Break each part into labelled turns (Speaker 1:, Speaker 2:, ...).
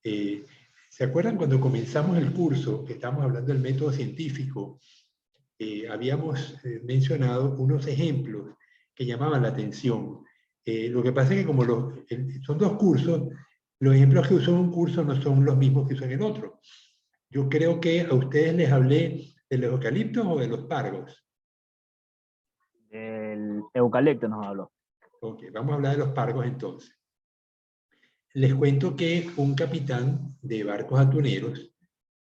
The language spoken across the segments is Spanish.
Speaker 1: Eh, ¿Se acuerdan cuando comenzamos el curso, que estábamos hablando del método científico? Habíamos mencionado unos ejemplos que llamaban la atención. Lo que pasa es que como son dos cursos, los ejemplos que usó en un curso no son los mismos que usó en el otro. Yo creo que a ustedes les hablé de los eucaliptos o de los pargos.
Speaker 2: El eucalipto nos habló.
Speaker 1: Ok, vamos a hablar de los pargos entonces. Les cuento que un capitán de barcos atuneros,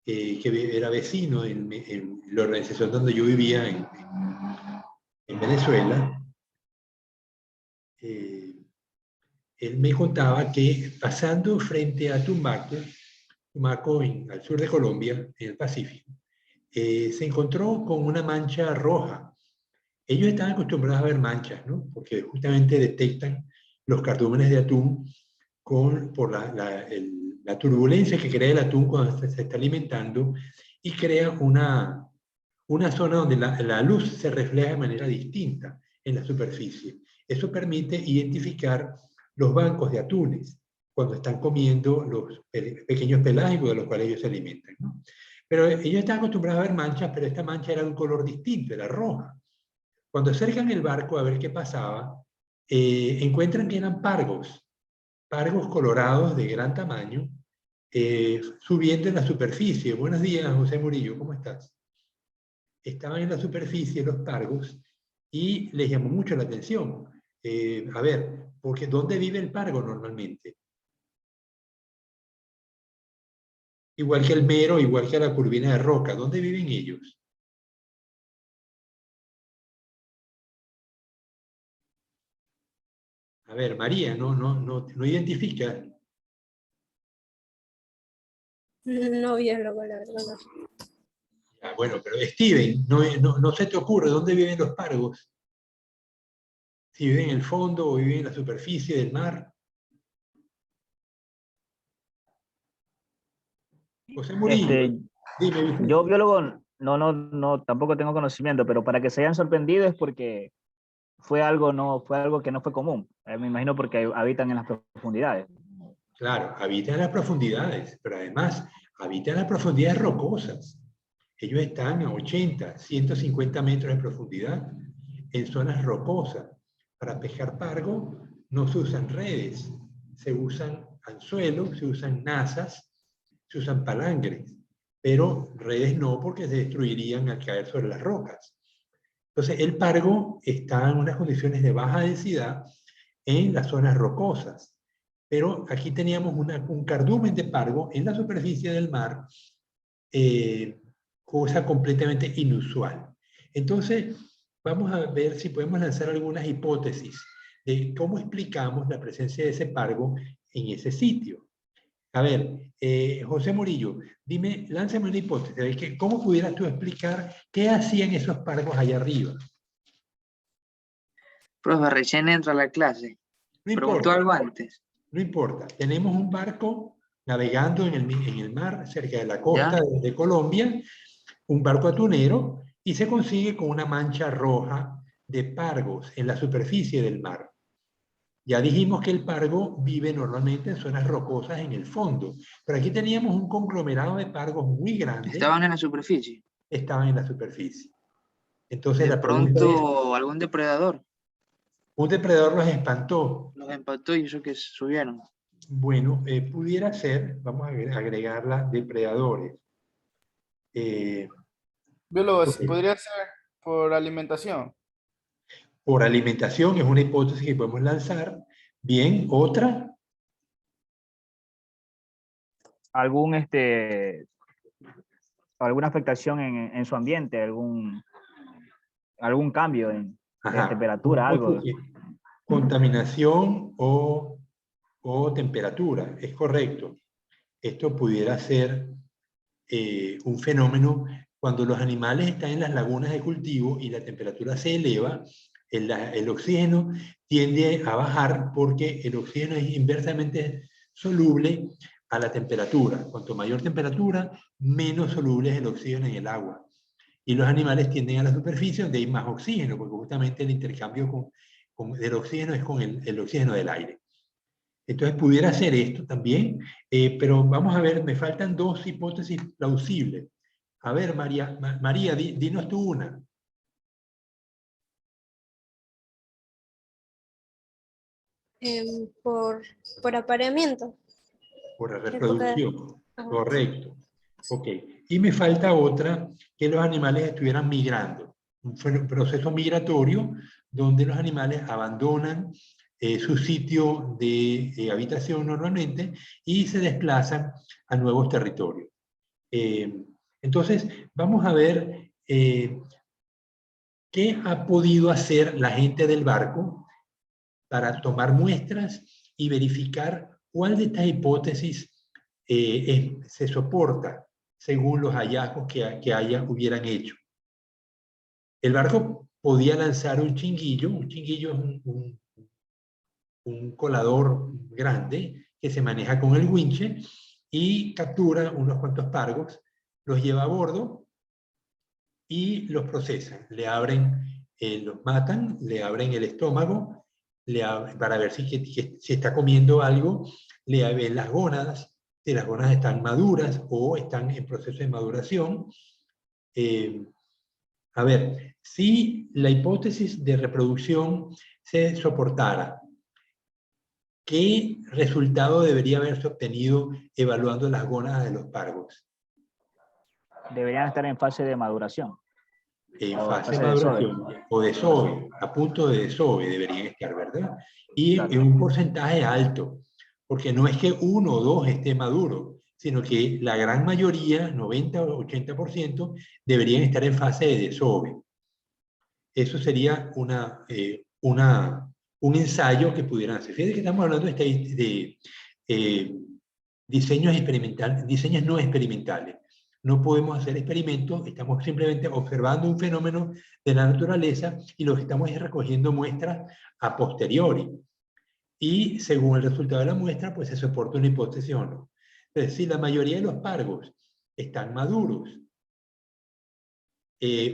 Speaker 1: que era vecino en la organización donde yo vivía en Venezuela, él me contaba que pasando frente a Tumaco al sur de Colombia, en el Pacífico, se encontró con una mancha roja. Ellos están acostumbrados a ver manchas, ¿no? Porque justamente detectan los cardúmenes de atún por la turbulencia que crea el atún cuando se está alimentando, y crea una zona donde la luz se refleja de manera distinta en la superficie. Eso permite identificar los bancos de atunes cuando están comiendo los pequeños pelágicos de los cuales ellos se alimentan, ¿no? Pero ellos están acostumbrados a ver manchas, pero esta mancha era de un color distinto, era roja. Cuando acercan el barco a ver qué pasaba, encuentran que eran pargos colorados de gran tamaño, subiendo en la superficie. Buenos días, José Murillo, ¿cómo estás? Estaban en la superficie los pargos y les llamó mucho la atención. A ver, porque ¿dónde vive el pargo normalmente? Igual que el mero, igual que la curvina de roca, ¿dónde viven ellos? A ver, María, no identifica.
Speaker 3: No, biólogo, la verdad no.
Speaker 1: Ah, bueno, pero Steven, no se te ocurre dónde viven los pargos. Si viven en el fondo o viven en la superficie del mar. José Murillo, dime, Vicente.
Speaker 2: Yo biólogo no, tampoco tengo conocimiento, pero para que se hayan sorprendido es porque fue algo que no fue común. Me imagino porque habitan en las profundidades.
Speaker 1: Claro, habitan en las profundidades, pero además habitan en las profundidades rocosas. Ellos están a 80, 150 metros de profundidad en zonas rocosas. Para pescar pargo no se usan redes, se usan anzuelos, se usan nazas, se usan palangres, pero redes no, porque se destruirían al caer sobre las rocas. Entonces el pargo está en unas condiciones de baja densidad en las zonas rocosas, pero aquí teníamos un cardumen de pargo en la superficie del mar, cosa completamente inusual. Entonces, vamos a ver si podemos lanzar algunas hipótesis de cómo explicamos la presencia de ese pargo en ese sitio. A ver, José Murillo, dime, lánzame una hipótesis de que cómo pudieras tú explicar qué hacían esos pargos allá arriba.
Speaker 4: Profe, recién entra a la clase.
Speaker 1: No
Speaker 4: Preguntó
Speaker 1: importa,
Speaker 4: algo antes.
Speaker 1: no importa. Tenemos un barco navegando en el mar cerca de la costa de Colombia, un barco atunero, y se consigue con una mancha roja de pargos en la superficie del mar. Ya dijimos que el pargo vive normalmente en zonas rocosas en el fondo, pero aquí teníamos un conglomerado de pargos muy grande.
Speaker 4: Estaban en la superficie.
Speaker 1: Estaban en la superficie. Entonces
Speaker 4: De
Speaker 1: la pregunta es,
Speaker 4: pronto, algún depredador
Speaker 1: ¿un depredador los espantó?
Speaker 4: los empató y hizo que subieron.
Speaker 1: Bueno, pudiera ser, vamos a agregarla, depredadores.
Speaker 5: Biólogo,
Speaker 1: Ok.
Speaker 5: podría ser por alimentación.
Speaker 1: Por alimentación es una hipótesis que podemos lanzar. Bien, otra.
Speaker 2: Alguna afectación en su ambiente, algún cambio en temperatura, algo.
Speaker 1: Contaminación o temperatura, es correcto. Esto pudiera ser un fenómeno cuando los animales están en las lagunas de cultivo y la temperatura se eleva, el oxígeno tiende a bajar porque el oxígeno es inversamente soluble a la temperatura. Cuanto mayor temperatura, menos soluble es el oxígeno en el agua. Y los animales tienden a la superficie donde hay más oxígeno, porque justamente el intercambio del oxígeno es con el oxígeno del aire. Entonces pudiera ser esto también, pero vamos a ver, me faltan dos hipótesis plausibles. A ver, María, dinos tú una.
Speaker 3: Por, por apareamiento.
Speaker 1: Por la
Speaker 3: Época de-
Speaker 1: reproducción,
Speaker 3: Ajá.
Speaker 1: correcto. Ok, y me falta otra, que los animales estuvieran migrando. Un proceso migratorio donde los animales abandonan su sitio de habitación normalmente y se desplazan a nuevos territorios. Entonces, vamos a ver qué ha podido hacer la gente del barco para tomar muestras y verificar cuál de estas hipótesis se soporta según los hallazgos que hubieran hecho. El barco podía lanzar un chinguillo es un colador grande que se maneja con el winche y captura unos cuantos pargos, los lleva a bordo y los procesan. Le abren, los matan, le abren el estómago para ver si está comiendo algo, le abren las gónadas, si las gónadas están maduras o están en proceso de maduración. A ver, si la hipótesis de reproducción se soportara, ¿qué resultado debería haberse obtenido evaluando las gónadas de los pargos?
Speaker 2: Deberían estar en fase de maduración.
Speaker 1: En
Speaker 2: O
Speaker 1: fase de
Speaker 2: fase de desove.
Speaker 1: maduración o desove, a punto de desove deberían estar, ¿verdad? Y
Speaker 2: Claro.
Speaker 1: en un porcentaje alto, porque no es que uno o dos esté maduro, sino que la gran mayoría, 90 o 80%, deberían estar en fase de desove. Eso sería un ensayo que pudieran hacer. Fíjense que estamos hablando de diseños no experimentales. No podemos hacer experimentos, estamos simplemente observando un fenómeno de la naturaleza y lo que estamos es recogiendo muestras a posteriori. Y según el resultado de la muestra, pues se soporta una hipótesis o no. Entonces, si la mayoría de los pargos están maduros,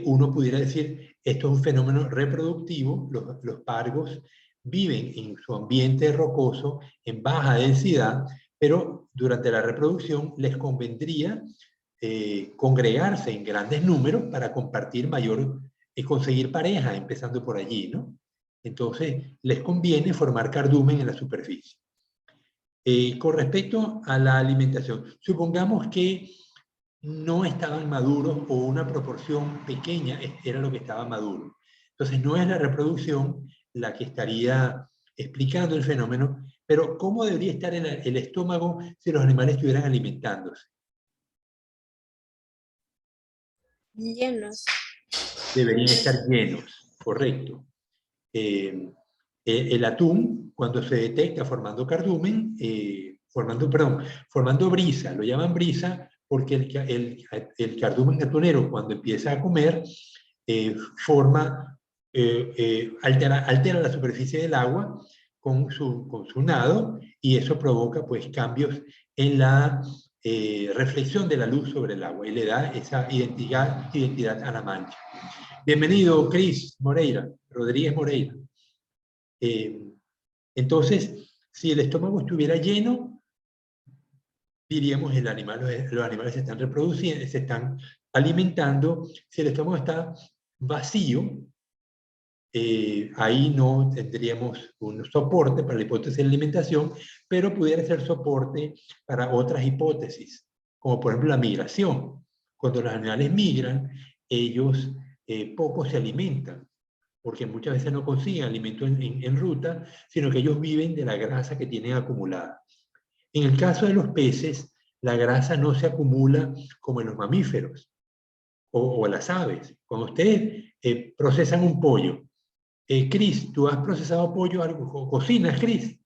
Speaker 1: uno pudiera decir, esto es un fenómeno reproductivo, los pargos viven en su ambiente rocoso, en baja densidad, pero durante la reproducción les convendría congregarse en grandes números para compartir mayor y conseguir pareja, empezando por allí, ¿no? Entonces, les conviene formar cardumen en la superficie. Con respecto a la alimentación, supongamos que no estaban maduros o una proporción pequeña era lo que estaba maduro. Entonces, no es la reproducción la que estaría explicando el fenómeno, pero ¿cómo debería estar el estómago si los animales estuvieran alimentándose?
Speaker 3: Llenos.
Speaker 1: Deberían estar llenos, correcto. El atún, cuando se detecta formando cardumen, formando brisa, lo llaman brisa porque el cardumen atunero cuando empieza a comer altera la superficie del agua con su nado y eso provoca pues cambios en la reflexión de la luz sobre el agua y le da esa identidad a la mancha. Bienvenido, Cris Moreira, Rodríguez Moreira. Entonces, si el estómago estuviera lleno, diríamos los animales se están reproduciendo, se están alimentando. Si el estómago está vacío, ahí no tendríamos un soporte para la hipótesis de alimentación, pero pudiera ser soporte para otras hipótesis, como por ejemplo la migración. Cuando los animales migran, ellos poco se alimentan, porque muchas veces no consiguen alimento en ruta, sino que ellos viven de la grasa que tienen acumulada. En el caso de los peces, la grasa no se acumula como en los mamíferos o las aves. Cuando ustedes procesan un pollo, Cris, ¿tú has procesado pollo algo? ¿Cocinas, Cris?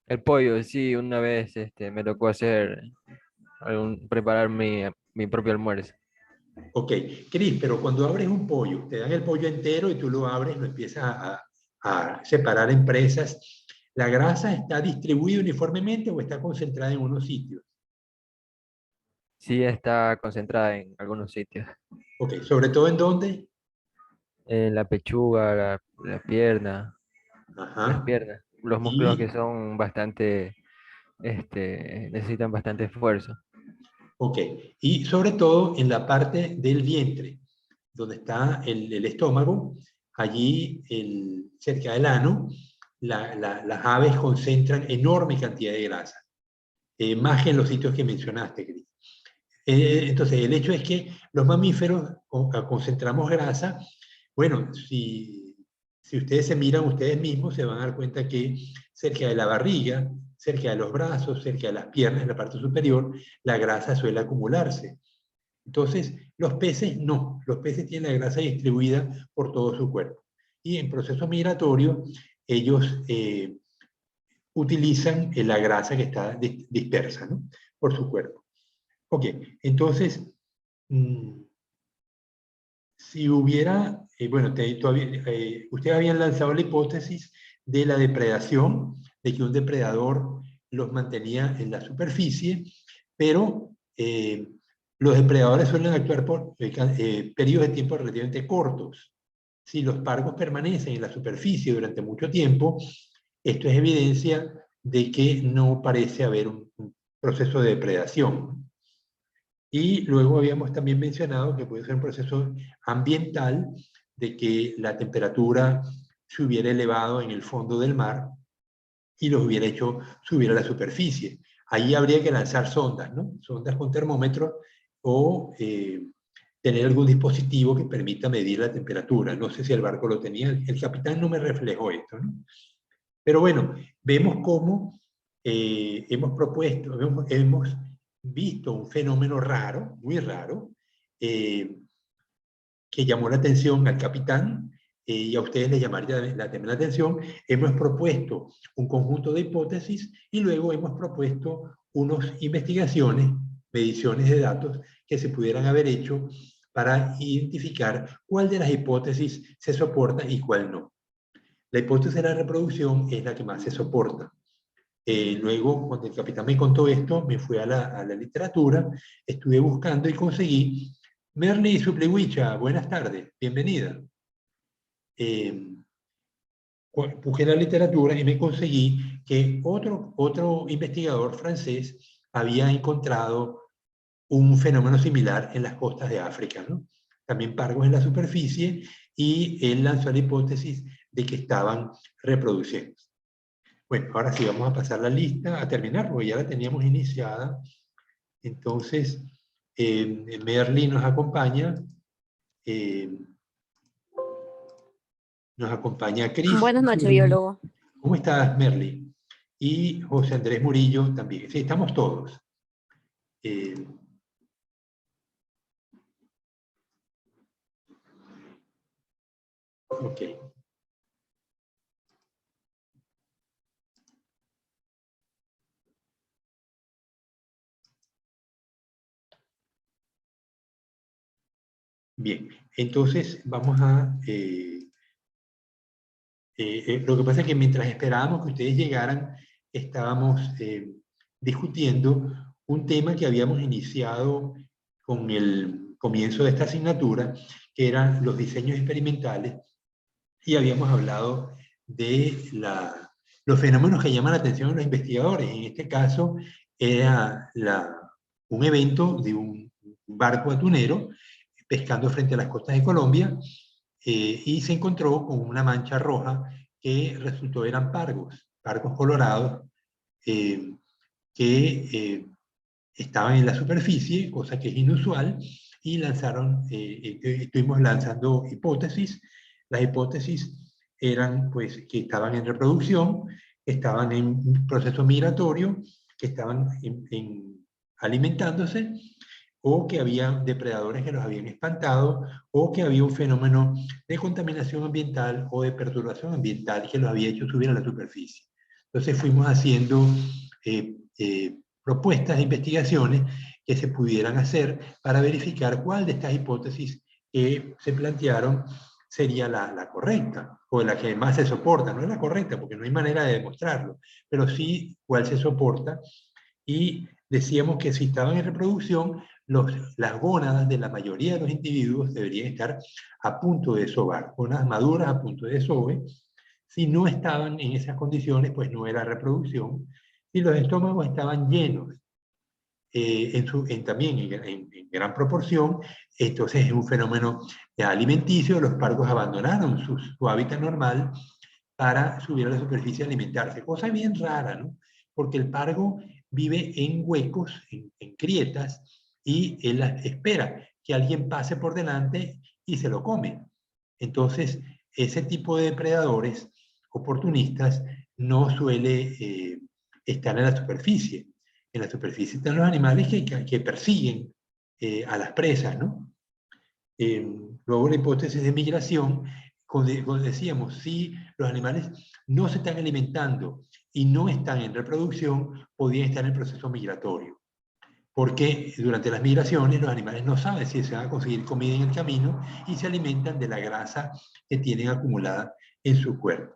Speaker 6: El pollo, sí, una vez me tocó preparar mi propio almuerzo.
Speaker 1: Ok, Cris, pero cuando abres un pollo, te dan el pollo entero y tú lo abres, lo empiezas a separar en presas. ¿La grasa está distribuida uniformemente o está concentrada en unos sitios?
Speaker 6: Sí, está concentrada en algunos sitios.
Speaker 1: Ok, ¿sobre todo en dónde?
Speaker 6: En la pechuga, la pierna. las
Speaker 1: Ajá.
Speaker 6: piernas. Los músculos que
Speaker 1: Y,
Speaker 6: son bastante, necesitan bastante esfuerzo.
Speaker 1: ok. Y sobre todo en la parte del vientre, donde está el estómago, allí cerca del ano, las aves concentran enorme cantidad de grasa, más que en los sitios que mencionaste, Cris. Entonces, el hecho es que los mamíferos concentramos grasa. Bueno, si ustedes se miran ustedes mismos, se van a dar cuenta que cerca de la barriga, cerca de los brazos, cerca de las piernas, en la parte superior, la grasa suele acumularse. Entonces, los peces no. Los peces tienen la grasa distribuida por todo su cuerpo. Y en proceso migratorio, ellos utilizan la grasa que está dispersa, ¿no?, por su cuerpo. Ok, entonces, si hubiera, bueno, ustedes habían lanzado la hipótesis de la depredación, de que un depredador los mantenía en la superficie, pero los depredadores suelen actuar por periodos de tiempo relativamente cortos. Si los pargos permanecen en la superficie durante mucho tiempo, esto es evidencia de que no parece haber un proceso de depredación. Y luego habíamos también mencionado que puede ser un proceso ambiental, de que la temperatura se hubiera elevado en el fondo del mar y los hubiera hecho subir a la superficie. Ahí habría que lanzar sondas, ¿no? Sondas con termómetros o tener algún dispositivo que permita medir la temperatura. No sé si el barco lo tenía, el capitán no me reflejó esto, ¿no? Pero bueno, vemos cómo hemos propuesto, hemos visto un fenómeno raro, muy raro, que llamó la atención al capitán y a ustedes les llamaría también la atención. Hemos propuesto un conjunto de hipótesis y luego hemos propuesto unas investigaciones, mediciones de datos que se pudieran haber hecho para identificar cuál de las hipótesis se soporta y cuál no. La hipótesis de la reproducción es la que más se soporta. Luego, cuando el capitán me contó esto, me fui a la literatura, estuve buscando y conseguí. Merly Suplewicha, buenas tardes, bienvenida. Busqué la literatura y me conseguí que otro investigador francés había encontrado un fenómeno similar en las costas de África, ¿no? También pargos en la superficie, y él lanzó la hipótesis de que estaban reproduciendo. Bueno, ahora sí vamos a pasar la lista, a terminar, porque ya la teníamos iniciada. Entonces, Merly nos acompaña Cris.
Speaker 3: Buenas noches, biólogo.
Speaker 1: ¿Cómo estás, Merly? Y José Andrés Murillo también. Sí, estamos todos. Ok. Bien, entonces vamos a... lo que pasa es que mientras esperábamos que ustedes llegaran, estábamos discutiendo un tema que habíamos iniciado con el comienzo de esta asignatura, que eran los diseños experimentales, y habíamos hablado de los fenómenos que llaman la atención a los investigadores. En este caso, era un evento de un barco atunero pescando frente a las costas de Colombia, y se encontró con una mancha roja que resultó eran pargos colorados, que estaban en la superficie, cosa que es inusual, y estuvimos lanzando hipótesis. Las hipótesis eran pues que estaban en reproducción, que estaban en proceso migratorio, que estaban alimentándose, o que había depredadores que los habían espantado, o que había un fenómeno de contaminación ambiental o de perturbación ambiental que los había hecho subir a la superficie. Entonces fuimos haciendo propuestas de investigaciones que se pudieran hacer para verificar cuál de estas hipótesis que se plantearon sería la correcta, o la que más se soporta. No es la correcta porque no hay manera de demostrarlo, pero sí cuál se soporta. Y decíamos que si estaban en reproducción, las gónadas de la mayoría de los individuos deberían estar a punto de desovar, gónadas maduras a punto de desove. Si no estaban en esas condiciones, pues no era reproducción. Si los estómagos estaban llenos, también en gran proporción, entonces es un fenómeno alimenticio. Los pargos abandonaron su hábitat normal para subir a la superficie a alimentarse. Cosa bien rara, ¿no? Porque el pargo vive en huecos, en grietas, y él espera que alguien pase por delante y se lo come. Entonces, ese tipo de depredadores oportunistas no suele estar en la superficie. En la superficie están los animales que persiguen a las presas, ¿no? Luego la hipótesis de migración, como decíamos, si los animales no se están alimentando y no están en reproducción, podrían estar en el proceso migratorio. Porque durante las migraciones los animales no saben si se van a conseguir comida en el camino y se alimentan de la grasa que tienen acumulada en su cuerpo.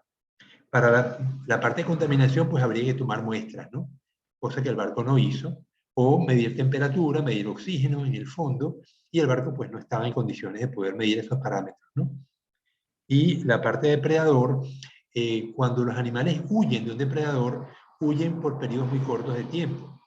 Speaker 1: Para la parte de contaminación, pues habría que tomar muestras, ¿no? Cosa que el barco no hizo, o medir temperatura, medir oxígeno en el fondo, y el barco pues no estaba en condiciones de poder medir esos parámetros, ¿no? Y la parte de depredador, cuando los animales huyen de un depredador, huyen por periodos muy cortos de tiempo.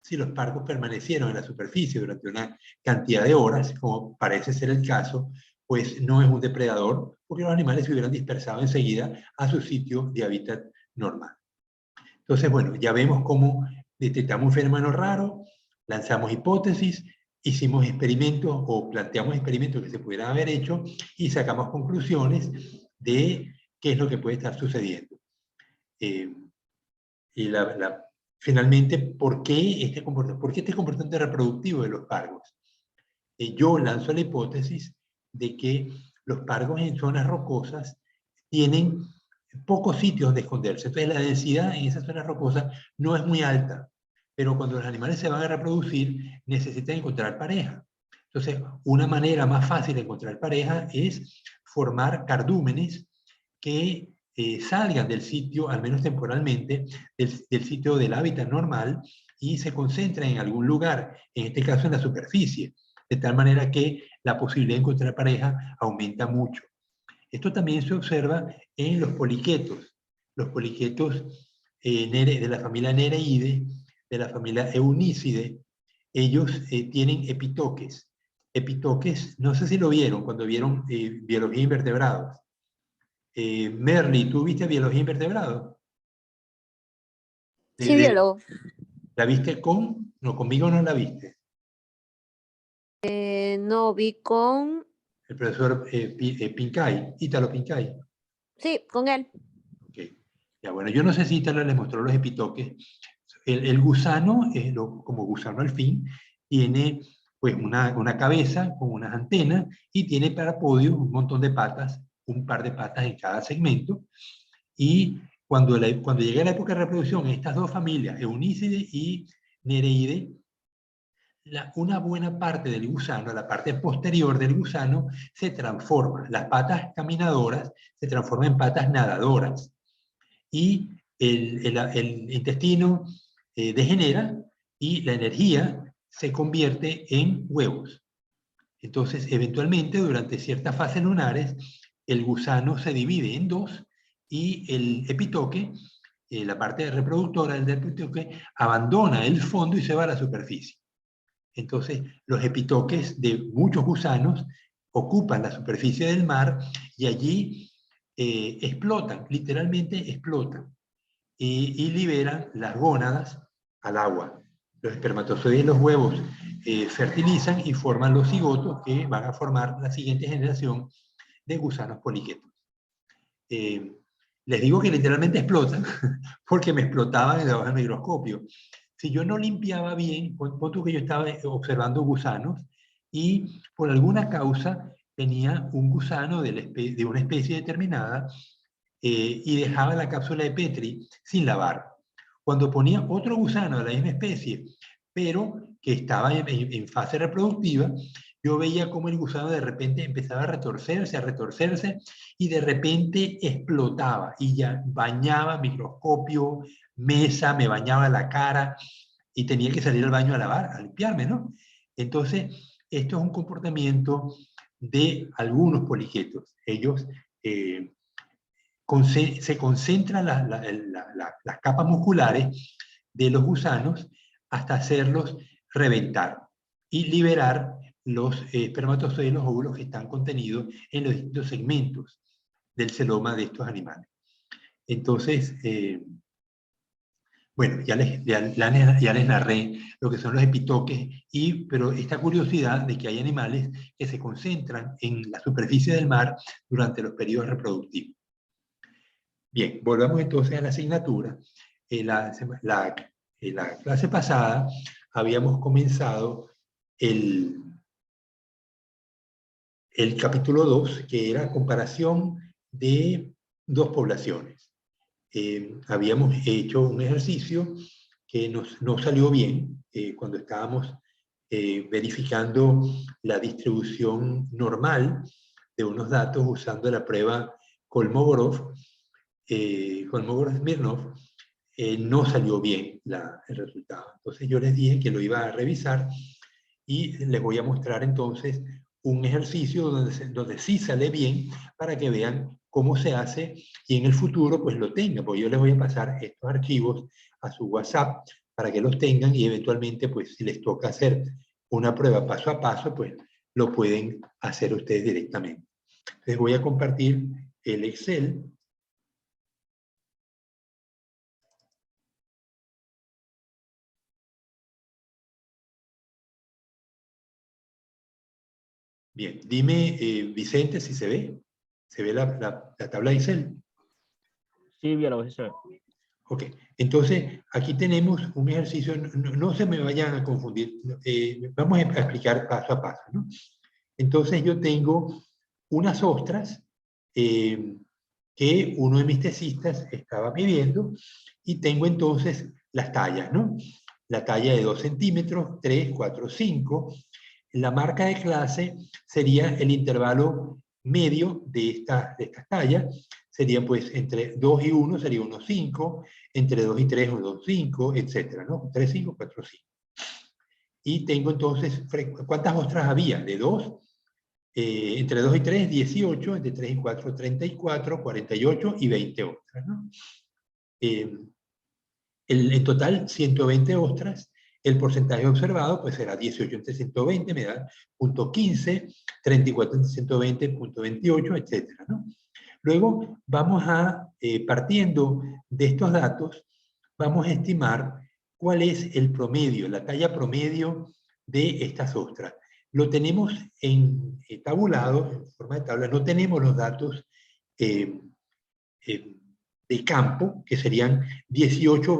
Speaker 1: Si los pargos permanecieron en la superficie durante una cantidad de horas, como parece ser el caso, pues no es un depredador, porque los animales se hubieran dispersado enseguida a su sitio de hábitat normal. Entonces, bueno, ya vemos cómo detectamos un fenómeno raro, lanzamos hipótesis, hicimos experimentos o planteamos experimentos que se pudieran haber hecho y sacamos conclusiones de qué es lo que puede estar sucediendo. Y finalmente, ¿por qué este comportamiento reproductivo de los pargos? Yo lanzo la hipótesis de que los pargos en zonas rocosas tienen pocos sitios donde esconderse. Entonces la densidad en esas zonas rocosas no es muy alta, pero cuando los animales se van a reproducir necesitan encontrar pareja. Entonces una manera más fácil de encontrar pareja es formar cardúmenes que salgan del sitio, al menos temporalmente, del sitio del hábitat normal y se concentren en algún lugar, en este caso en la superficie, de tal manera que la posibilidad de encontrar pareja aumenta mucho. Esto también se observa en los poliquetos. Los poliquetos de la familia Nereide, de la familia Eunícide, ellos tienen epitoques. Epitoques, no sé si lo vieron cuando vieron biología de invertebrados. Merly, ¿tú viste biología de invertebrados?
Speaker 7: Sí, biólogo.
Speaker 1: ¿La viste con? No, conmigo no la viste.
Speaker 7: No, vi con...
Speaker 1: El profesor Pincay, Ítalo Pincay.
Speaker 7: Sí, con él.
Speaker 1: Okay. Ya, bueno, yo no sé si Ítalo les mostró los epitoques. El gusano, como gusano al fin, tiene pues una cabeza con unas antenas y tiene para podio un montón de patas, un par de patas en cada segmento. Y cuando llega la época de reproducción, estas dos familias, Eunícide y Nereide, una buena parte del gusano, la parte posterior del gusano, se transforma. Las patas caminadoras se transforman en patas nadadoras. Y el intestino degenera y la energía se convierte en huevos. Entonces, eventualmente, durante ciertas fases lunares, el gusano se divide en dos y el epitoque, la parte reproductora del epitoque, abandona el fondo y se va a la superficie. Entonces, los epitoques de muchos gusanos ocupan la superficie del mar y allí explotan, literalmente explotan, y liberan las gónadas al agua. Los espermatozoides y los huevos fertilizan y forman los cigotos que van a formar la siguiente generación de gusanos poliquetos. Les digo que literalmente explotan porque me explotaban debajo del microscopio. Si yo no limpiaba bien, pon tú que yo estaba observando gusanos y por alguna causa tenía un gusano de una especie determinada y dejaba la cápsula de Petri sin lavar. Cuando ponía otro gusano de la misma especie, pero que estaba en fase reproductiva, yo veía cómo el gusano de repente empezaba a retorcerse, y de repente explotaba y ya bañaba microscopio, mesa, me bañaba la cara y tenía que salir al baño a lavar, a limpiarme, ¿no? Entonces, esto es un comportamiento de algunos poliquetos. Ellos se concentran las capas musculares de los gusanos hasta hacerlos reventar y liberar los espermatozoides, los óvulos que están contenidos en los distintos segmentos del celoma de estos animales. Entonces, bueno, ya les narré lo que son los epitoques, pero esta curiosidad de que hay animales que se concentran en la superficie del mar durante los periodos reproductivos. Bien, volvamos entonces a la asignatura. En la clase pasada habíamos comenzado el capítulo 2, que era comparación de dos poblaciones. Habíamos hecho un ejercicio que no salió bien cuando estábamos verificando la distribución normal de unos datos usando la prueba Kolmogorov, Kolmogorov-Smirnov. No salió bien el resultado. Entonces yo les dije que lo iba a revisar y les voy a mostrar entonces un ejercicio donde sí sale bien, para que vean cómo se hace y en el futuro pues lo tengan, porque yo les voy a pasar estos archivos a su WhatsApp para que los tengan, y eventualmente pues si les toca hacer una prueba paso a paso, pues lo pueden hacer ustedes directamente. Les voy a compartir el Excel. Bien, dime, Vicente, si se ve. ¿Se ve la tabla de Excel?
Speaker 2: Sí, biólogo, sí se ve.
Speaker 1: Ok, entonces aquí tenemos un ejercicio, no se me vayan a confundir, vamos a explicar paso a paso, ¿no? Entonces yo tengo unas ostras que uno de mis tesistas estaba midiendo, y tengo entonces las tallas, ¿no? La talla de 2 centímetros, 3, 4, 5. La marca de clase sería el intervalo medio de estas tallas. Serían pues entre 2 y 1 sería 1,5, entre 2 y 3 1,5, etcétera, ¿no? 3, 5, 4, 5. Y tengo entonces, ¿cuántas ostras había? De 2, entre 2 y 3, 18, entre 3 y 4, 34, 48 y 20 ostras, ¿no? En total, 120 ostras. El porcentaje observado pues será 18 entre 120, me da 0.15, 34 entre 120, 0.28, etcétera, ¿no? Luego vamos a, partiendo de estos datos, vamos a estimar cuál es el promedio, la talla promedio de estas ostras. Lo tenemos en tabulado, en forma de tabla. No tenemos los datos de campo, que serían 18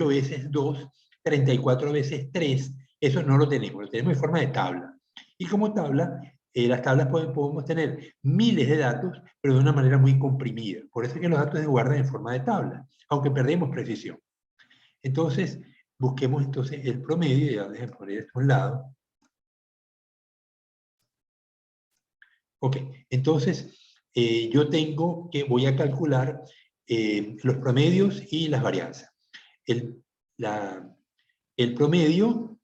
Speaker 1: veces 2, 34 veces 3. Eso no lo tenemos en forma de tabla. Y como tabla, las tablas podemos tener miles de datos, pero de una manera muy comprimida. Por eso es que los datos se guardan en forma de tabla, aunque perdemos precisión. Entonces, busquemos entonces el promedio, y ya déjenme poner esto a un lado. Ok, entonces yo tengo que, voy a calcular los promedios y las varianzas. El promedio,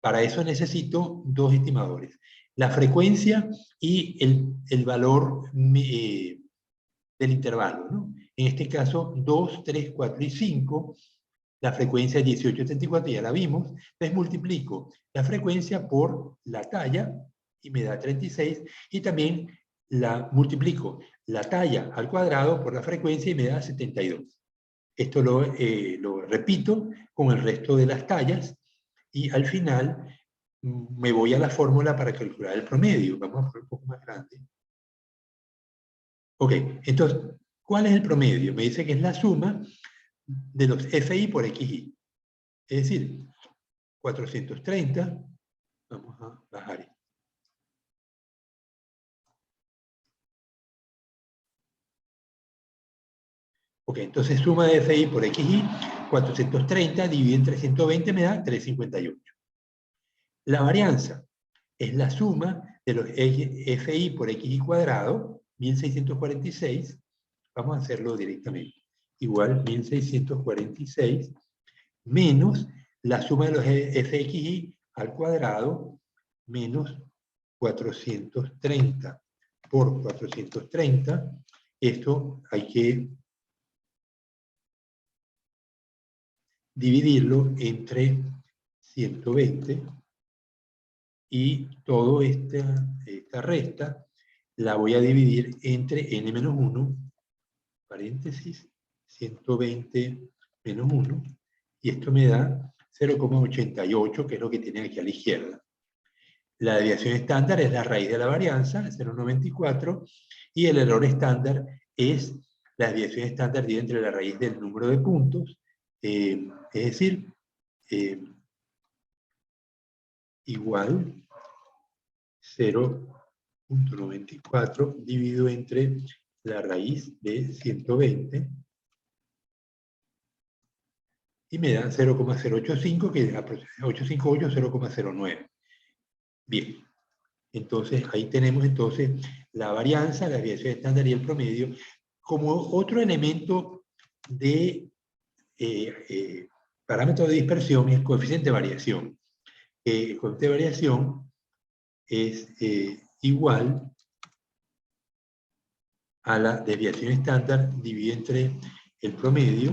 Speaker 1: para eso necesito dos estimadores. La frecuencia y el valor del intervalo, ¿no? En este caso, 2, 3, 4 y 5. La frecuencia es 18,34, ya la vimos. Entonces multiplico la frecuencia por la talla y me da 36. Y también multiplico la talla al cuadrado por la frecuencia y me da 72. Esto lo repito con el resto de las tallas, y al final me voy a la fórmula para calcular el promedio. Vamos a poner un poco más grande. Ok, entonces, ¿cuál es el promedio? Me dice que es la suma de los FI por XI. Es decir, 430, vamos a bajar esto. Ok, entonces suma de FI por XI, 430 dividido entre 120 me da 358. La varianza es la suma de los FI por XI cuadrado, 1646, vamos a hacerlo directamente, igual 1646, menos la suma de los FXI al cuadrado, menos 430 por 430, esto hay que dividirlo entre 120 y toda esta resta la voy a dividir entre n-1, paréntesis, 120 menos 1, y esto me da 0,88, que es lo que tiene aquí a la izquierda. La desviación estándar es la raíz de la varianza, 0,94, y el error estándar es la desviación estándar dividida entre la raíz del número de puntos, es decir, igual 0,94 dividido entre la raíz de 120 y me da 0,085, que es 858, 0,09. Bien, entonces ahí tenemos entonces la varianza, la desviación estándar y el promedio. Como otro elemento de parámetro de dispersión es el coeficiente de variación. El coeficiente de variación es igual a la desviación estándar dividido entre el promedio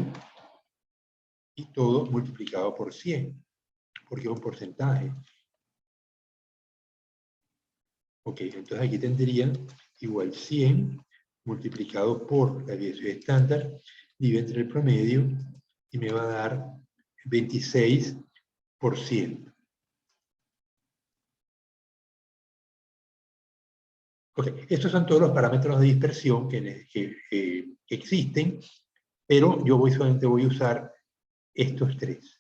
Speaker 1: y todo multiplicado por 100, porque es un porcentaje. Ok, entonces aquí tendría igual 100 multiplicado por la desviación estándar dividido entre el promedio y me va a dar 26%. Ok, estos son todos los parámetros de dispersión que existen, pero yo solamente voy a usar estos tres.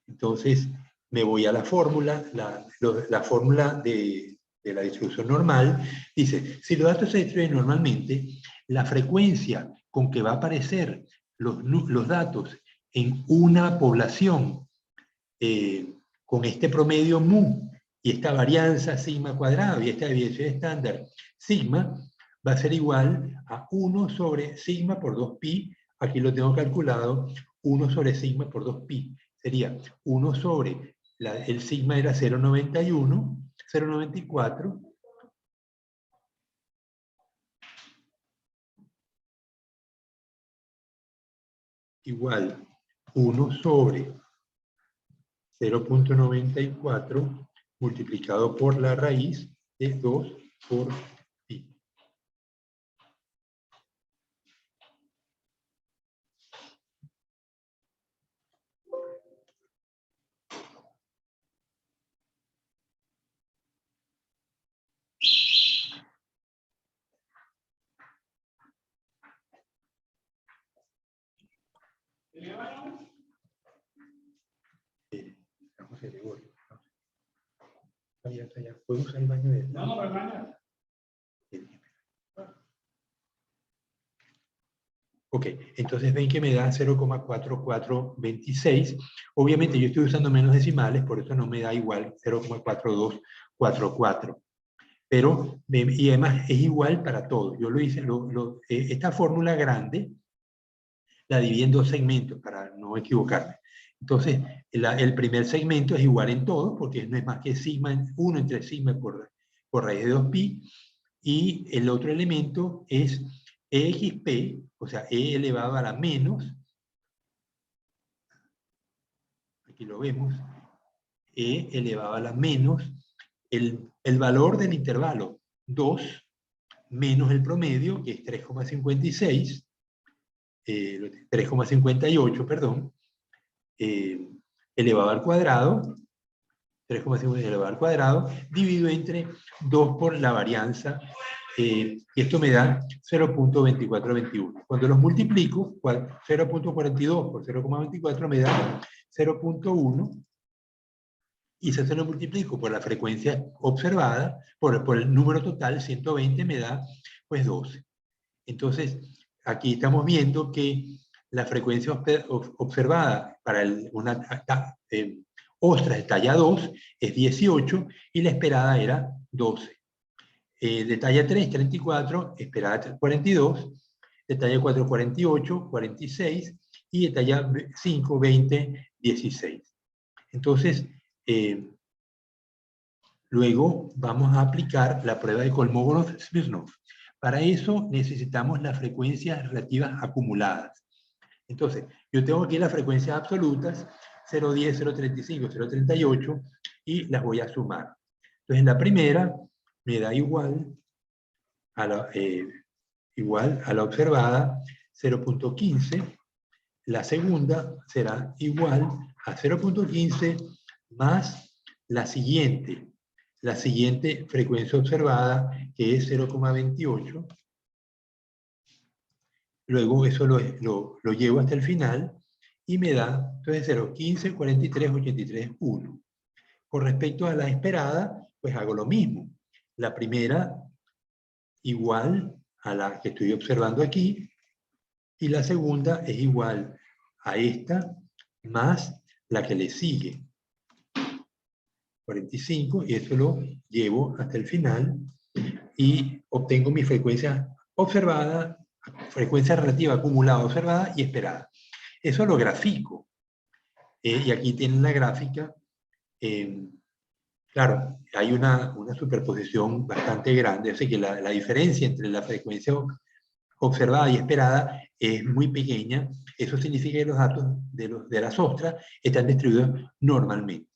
Speaker 1: Entonces, me voy a la fórmula, la fórmula de la distribución normal. Dice, si los datos se distribuyen normalmente, la frecuencia con que va a aparecer los datos en una población con este promedio mu y esta varianza sigma cuadrado y esta desviación estándar sigma, va a ser igual a 1 sobre sigma por 2pi. Aquí lo tengo calculado, 1 sobre sigma por 2pi. Sería 1 sobre, el sigma era 0,91, 0,94, igual 1 sobre 0,94 multiplicado por la raíz de 2 por pi. Vamos a Gregorio. Está allá. ¿Puedo usar el baño de él? No, pero baño. Ok, entonces ven que me da 0,4426. Obviamente yo estoy usando menos decimales, por eso no me da igual 0,4244. Pero, y además es igual para todo. Yo lo hice, esta fórmula grande la dividí en dos segmentos para no equivocarme. Entonces, el primer segmento es igual en todos, porque no es más que sigma, 1 entre sigma por raíz de 2pi, y el otro elemento es exp, o sea, e elevado a la menos, aquí lo vemos, e elevado a la menos, el valor del intervalo 2 menos el promedio, que es 3,56, 3,58, perdón, elevado al cuadrado, 3,5 elevado al cuadrado, dividido entre 2 por la varianza, y esto me da 0,2421. Cuando los multiplico, 0,42 por 0,24 me da 0,1, y si se lo multiplico por la frecuencia observada, por el número total, 120, me da pues 12. Entonces, aquí estamos viendo que la frecuencia observada para una ostra de talla 2 es 18 y la esperada era 12. De talla 3, 34, esperada 42, de talla 4, 48, 46 y de talla 5, 20, 16. Entonces, Luego vamos a aplicar la prueba de Kolmogorov-Smirnov. Para eso necesitamos las frecuencias relativas acumuladas. Entonces, yo tengo aquí las frecuencias absolutas, 0,10, 0,35, 0,38, y las voy a sumar. Entonces, la primera me da igual a la observada, 0,15. La segunda será igual a 0,15 más la siguiente frecuencia observada, que es 0,28. Luego eso lo llevo hasta el final y me da, entonces, 0,15, 43, 83, 1. Con respecto a la esperada, pues hago lo mismo. La primera igual a la que estoy observando aquí, y la segunda es igual a esta más la que le sigue, 45, y eso lo llevo hasta el final y obtengo mi frecuencia observada, frecuencia relativa acumulada observada y esperada. Eso lo grafico. Y aquí tienen la gráfica. Claro, hay una superposición bastante grande, así que la diferencia entre la frecuencia observada y esperada es muy pequeña. Eso significa que los datos de las ostras están distribuidos normalmente.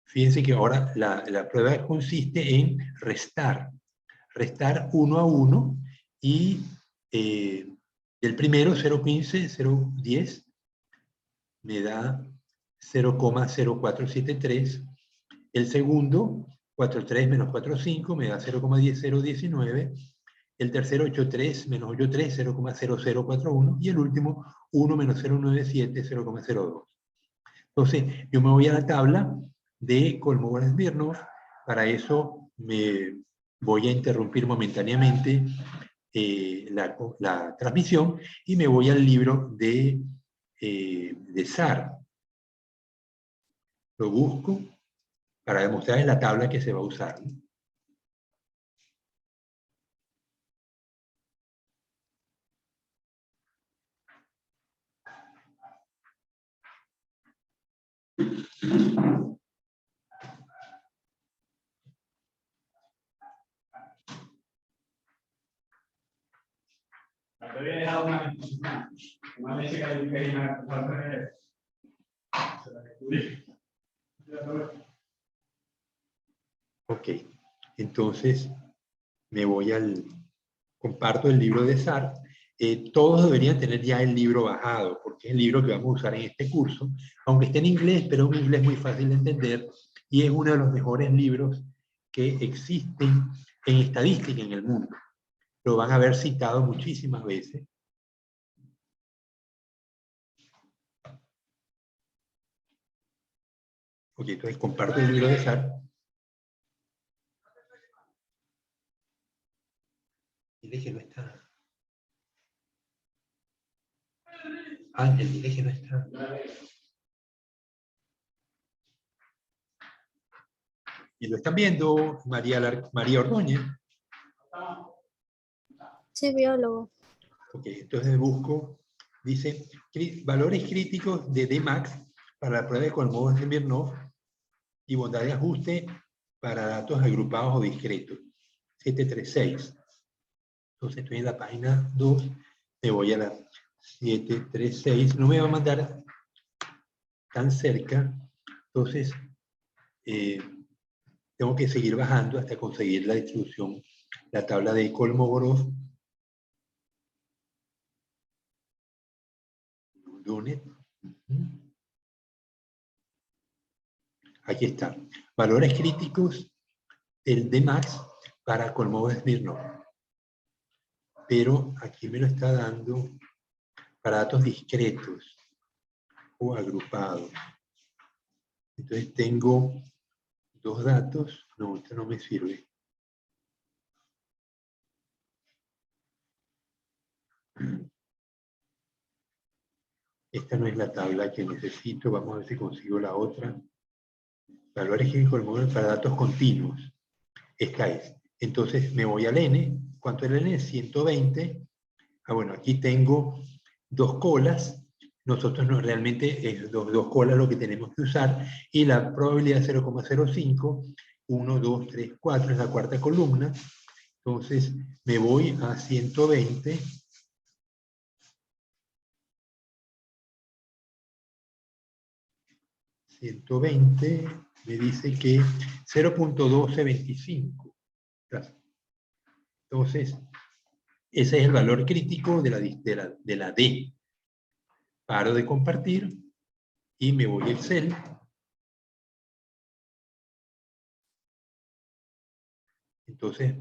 Speaker 1: Fíjense que ahora la prueba consiste en restar 1 a 1, y el primero, 0,15, 0,10, me da 0,0473. El segundo, 4,3 menos 4,5, me da 0,10019. El tercero, 8,3 menos 8,3, 0,0041. Y el último, 1 menos 0,97, 0,02. Entonces, yo me voy a la tabla de Kolmogorov-Smirnov. Para eso me voy a interrumpir momentáneamente la transmisión y me voy al libro de SAR. Lo busco para demostrarles la tabla que se va a usar. Ok, entonces me voy comparto el libro de SAR. Todos deberían tener ya el libro bajado, porque es el libro que vamos a usar en este curso, aunque esté en inglés, pero es un inglés muy fácil de entender, y es uno de los mejores libros que existen en estadística en el mundo. Lo van a haber citado muchísimas veces. Ok, entonces comparto el libro de SAR. Dile que no está. Ángel, dile que no está. Y lo están viendo, María Ordóñez.
Speaker 3: Sí, biólogo.
Speaker 1: Ok, entonces busco, dice, valores críticos de Dmax para la prueba de Kolmogorov-Smirnov y bondad de ajuste para datos agrupados o discretos. 736. Entonces estoy en la página 2, me voy a la 736, no me va a mandar tan cerca, entonces tengo que seguir bajando hasta conseguir la distribución, la tabla de Kolmogorov. Aquí está. Valores críticos del Dmax para Kolmogorov-Smirnov. Pero aquí me lo está dando para datos discretos o agrupados. Entonces tengo dos datos. No, esto no me sirve. Esta no es la tabla que necesito. Vamos a ver si consigo la otra. Valores críticos para datos continuos. Esta es. Entonces me voy al N. ¿Cuánto es el N? 120. Ah, bueno, aquí tengo dos colas. nosotros no, realmente es dos colas lo que tenemos que usar, y la probabilidad 0,05, 1, 2, 3, 4, es la cuarta columna. Entonces me voy a 120. Me dice que 0.1225. Entonces, ese es el valor crítico de la D. Paro de compartir y me voy a Excel. Entonces,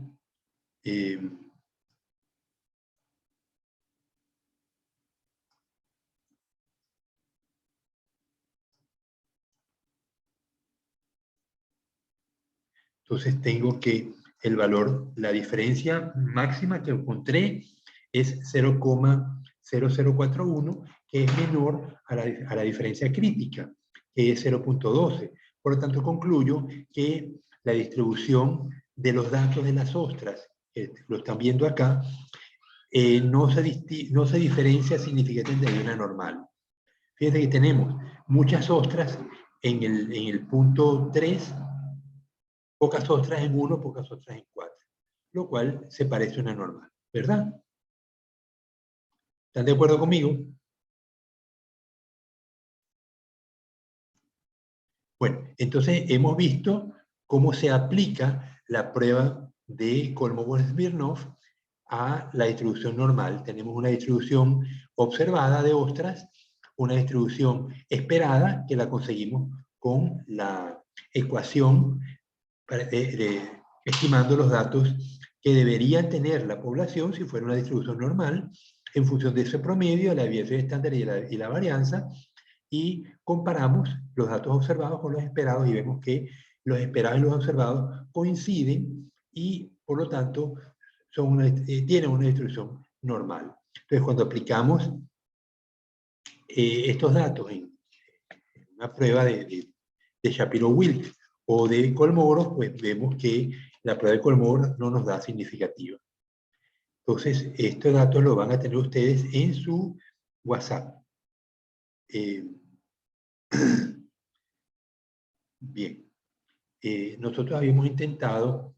Speaker 1: tengo que el valor, la diferencia máxima que encontré es 0,0041, que es menor a la diferencia crítica, que es 0.12. Por lo tanto, concluyo que la distribución de los datos de las ostras, lo están viendo acá, no se diferencia significativamente de una normal. Fíjense que tenemos muchas ostras en el punto 3, pocas ostras en 1, pocas ostras en 4, lo cual se parece a una normal, ¿verdad? ¿Están de acuerdo conmigo? Bueno, entonces hemos visto cómo se aplica la prueba de Kolmogorov-Smirnov a la distribución normal. Tenemos una distribución observada de ostras, una distribución esperada, que la conseguimos con la ecuación estimando los datos que debería tener la población si fuera una distribución normal, en función de ese promedio, la desviación estándar y la varianza, y comparamos los datos observados con los esperados y vemos que los esperados y los observados coinciden y, por lo tanto, tienen una distribución normal. Entonces, cuando aplicamos estos datos en una prueba de Shapiro-Wilk o de Kolmogorov, pues vemos que la prueba de Kolmogorov no nos da significativa. Entonces, estos datos los van a tener ustedes en su WhatsApp. Bien. Nosotros habíamos intentado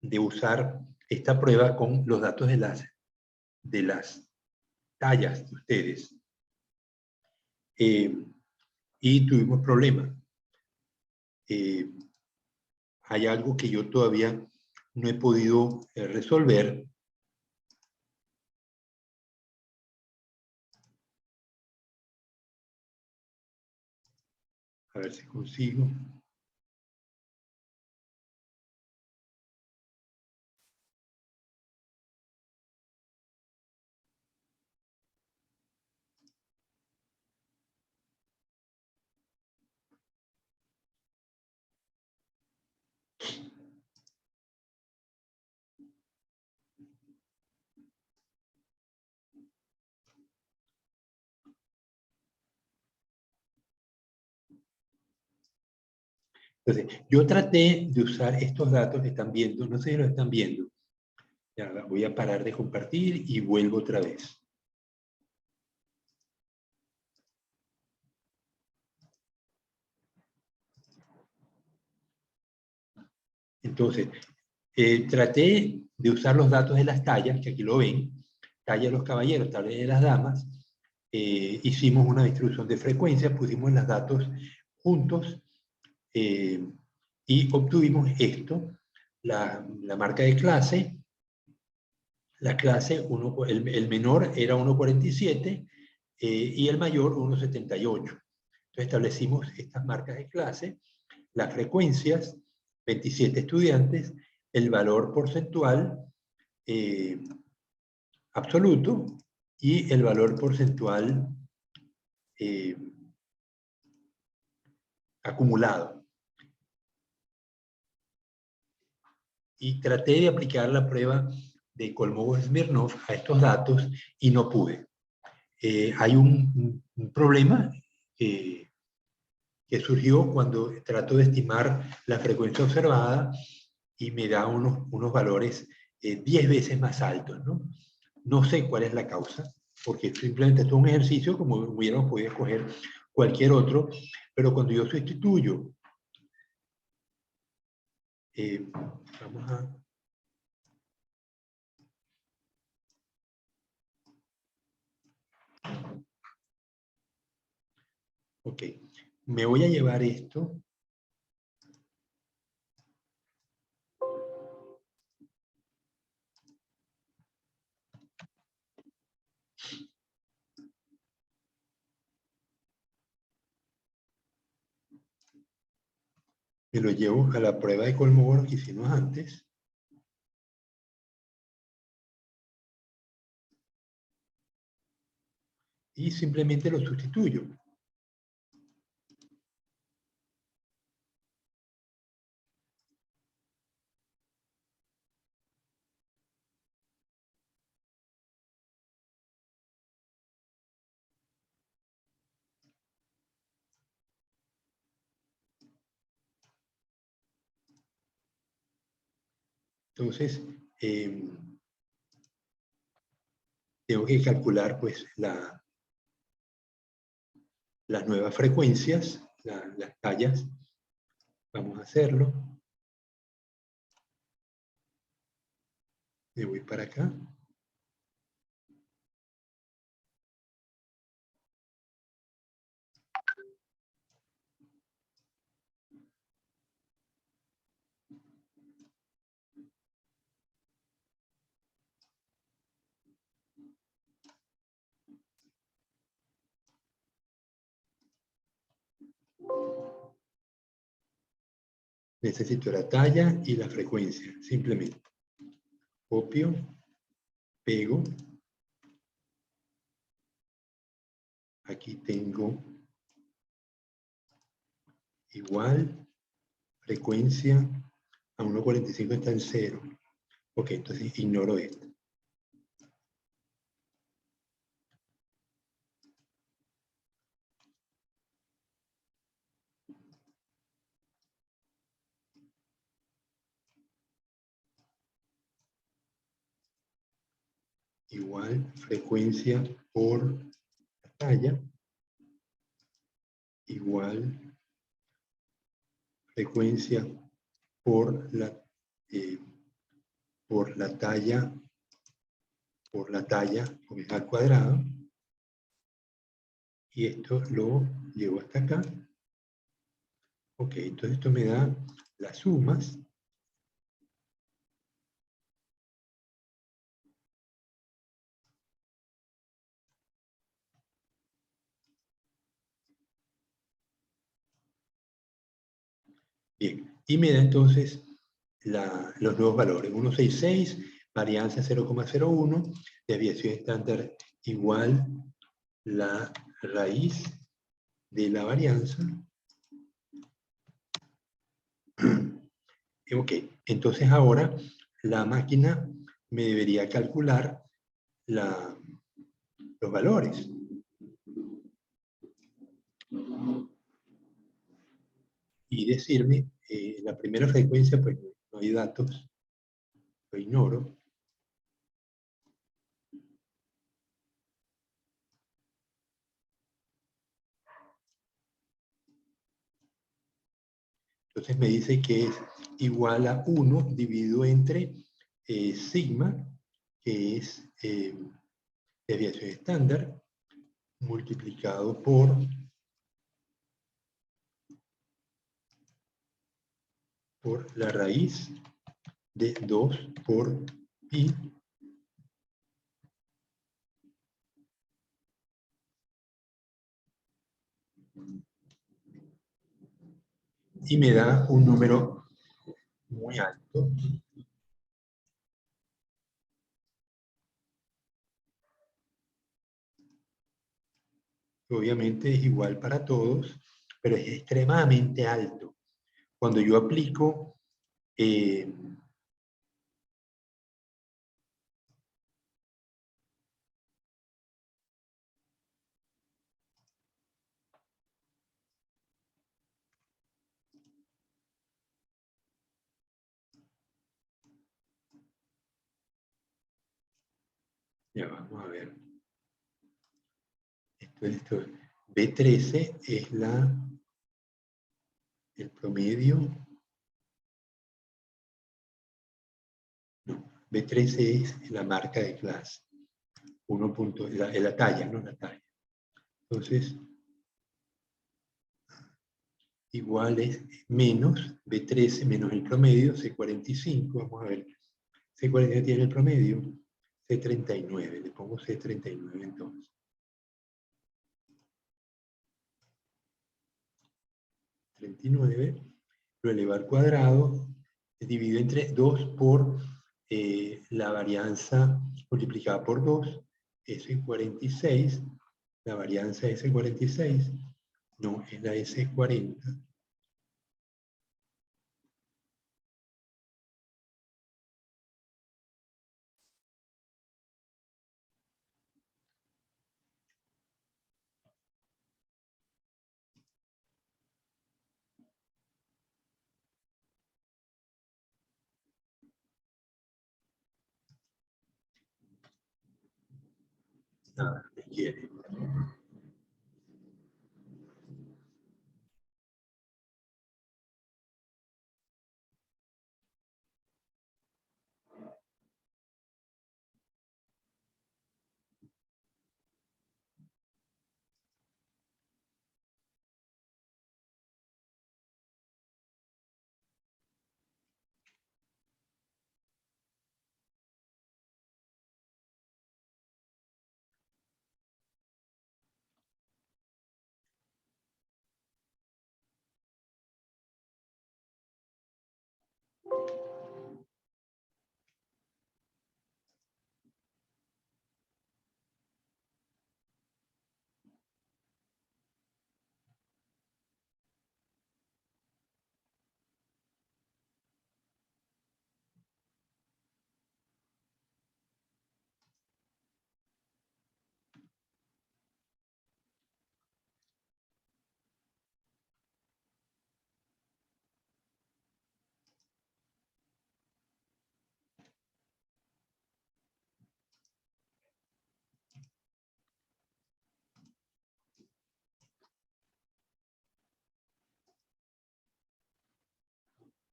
Speaker 1: de usar esta prueba con los datos de las tallas de ustedes. Y tuvimos problemas. Hay algo que yo todavía no he podido resolver. A ver si consigo. Entonces, yo traté de usar estos datos que están viendo, no sé si lo están viendo. Ya, voy a parar de compartir y vuelvo otra vez. Entonces, traté de usar los datos de las tallas, que aquí lo ven, talla de los caballeros, talla de las damas. Hicimos una distribución de frecuencias, pusimos los datos juntos y obtuvimos esto, la marca de clase. La clase, el menor era 1.47 y el mayor 1.78. Entonces establecimos estas marcas de clase, las frecuencias, 27 estudiantes, el valor porcentual absoluto y el valor porcentual acumulado. Y traté de aplicar la prueba de Kolmogorov-Smirnov a estos datos y no pude. Hay un problema que surgió cuando trato de estimar la frecuencia observada y me da unos valores 10 veces más altos, ¿no? No sé cuál es la causa, porque simplemente esto es un ejercicio como hubiéramos podido escoger cualquier otro, pero cuando yo sustituyo, vamos a... Ok, me voy a llevar esto. Me lo llevo a la prueba de Kolmogorov que hicimos antes. Y simplemente lo sustituyo. Entonces, tengo que calcular pues las nuevas frecuencias, las tallas. Vamos a hacerlo. Me voy para acá. Necesito la talla y la frecuencia, simplemente. Copio, pego. Aquí tengo igual, frecuencia, a 1.45 está en 0. Ok, entonces ignoro esto. Igual, frecuencia por la talla, igual, frecuencia por la talla, porque es al cuadrado, y esto lo llevo hasta acá. Ok, entonces esto me da las sumas. Bien, y me da entonces los nuevos valores. 166, varianza 0,01, desviación estándar igual la raíz de la varianza. Ok, entonces ahora la máquina me debería calcular los valores. Y decirme, la primera frecuencia, pues no hay datos, lo ignoro. Entonces me dice que es igual a 1 dividido entre sigma, que es desviación estándar, multiplicado por la raíz de 2 por pi y me da un número muy alto. Obviamente es igual para todos, pero es extremadamente alto. Cuando yo aplico Ya vamos a ver. Esto. B13 es el promedio. No, B13 es la marca de clase. 1 punto, la talla, ¿no? La talla. Entonces, igual es menos B13 menos el promedio, C45. Vamos a ver. C45 tiene el promedio. C39. Le pongo C39 entonces. 39, lo elevado al cuadrado, dividido entre 2 por la varianza multiplicada por 2, S46, la varianza S46, no, es la S40. Nada, me quiere.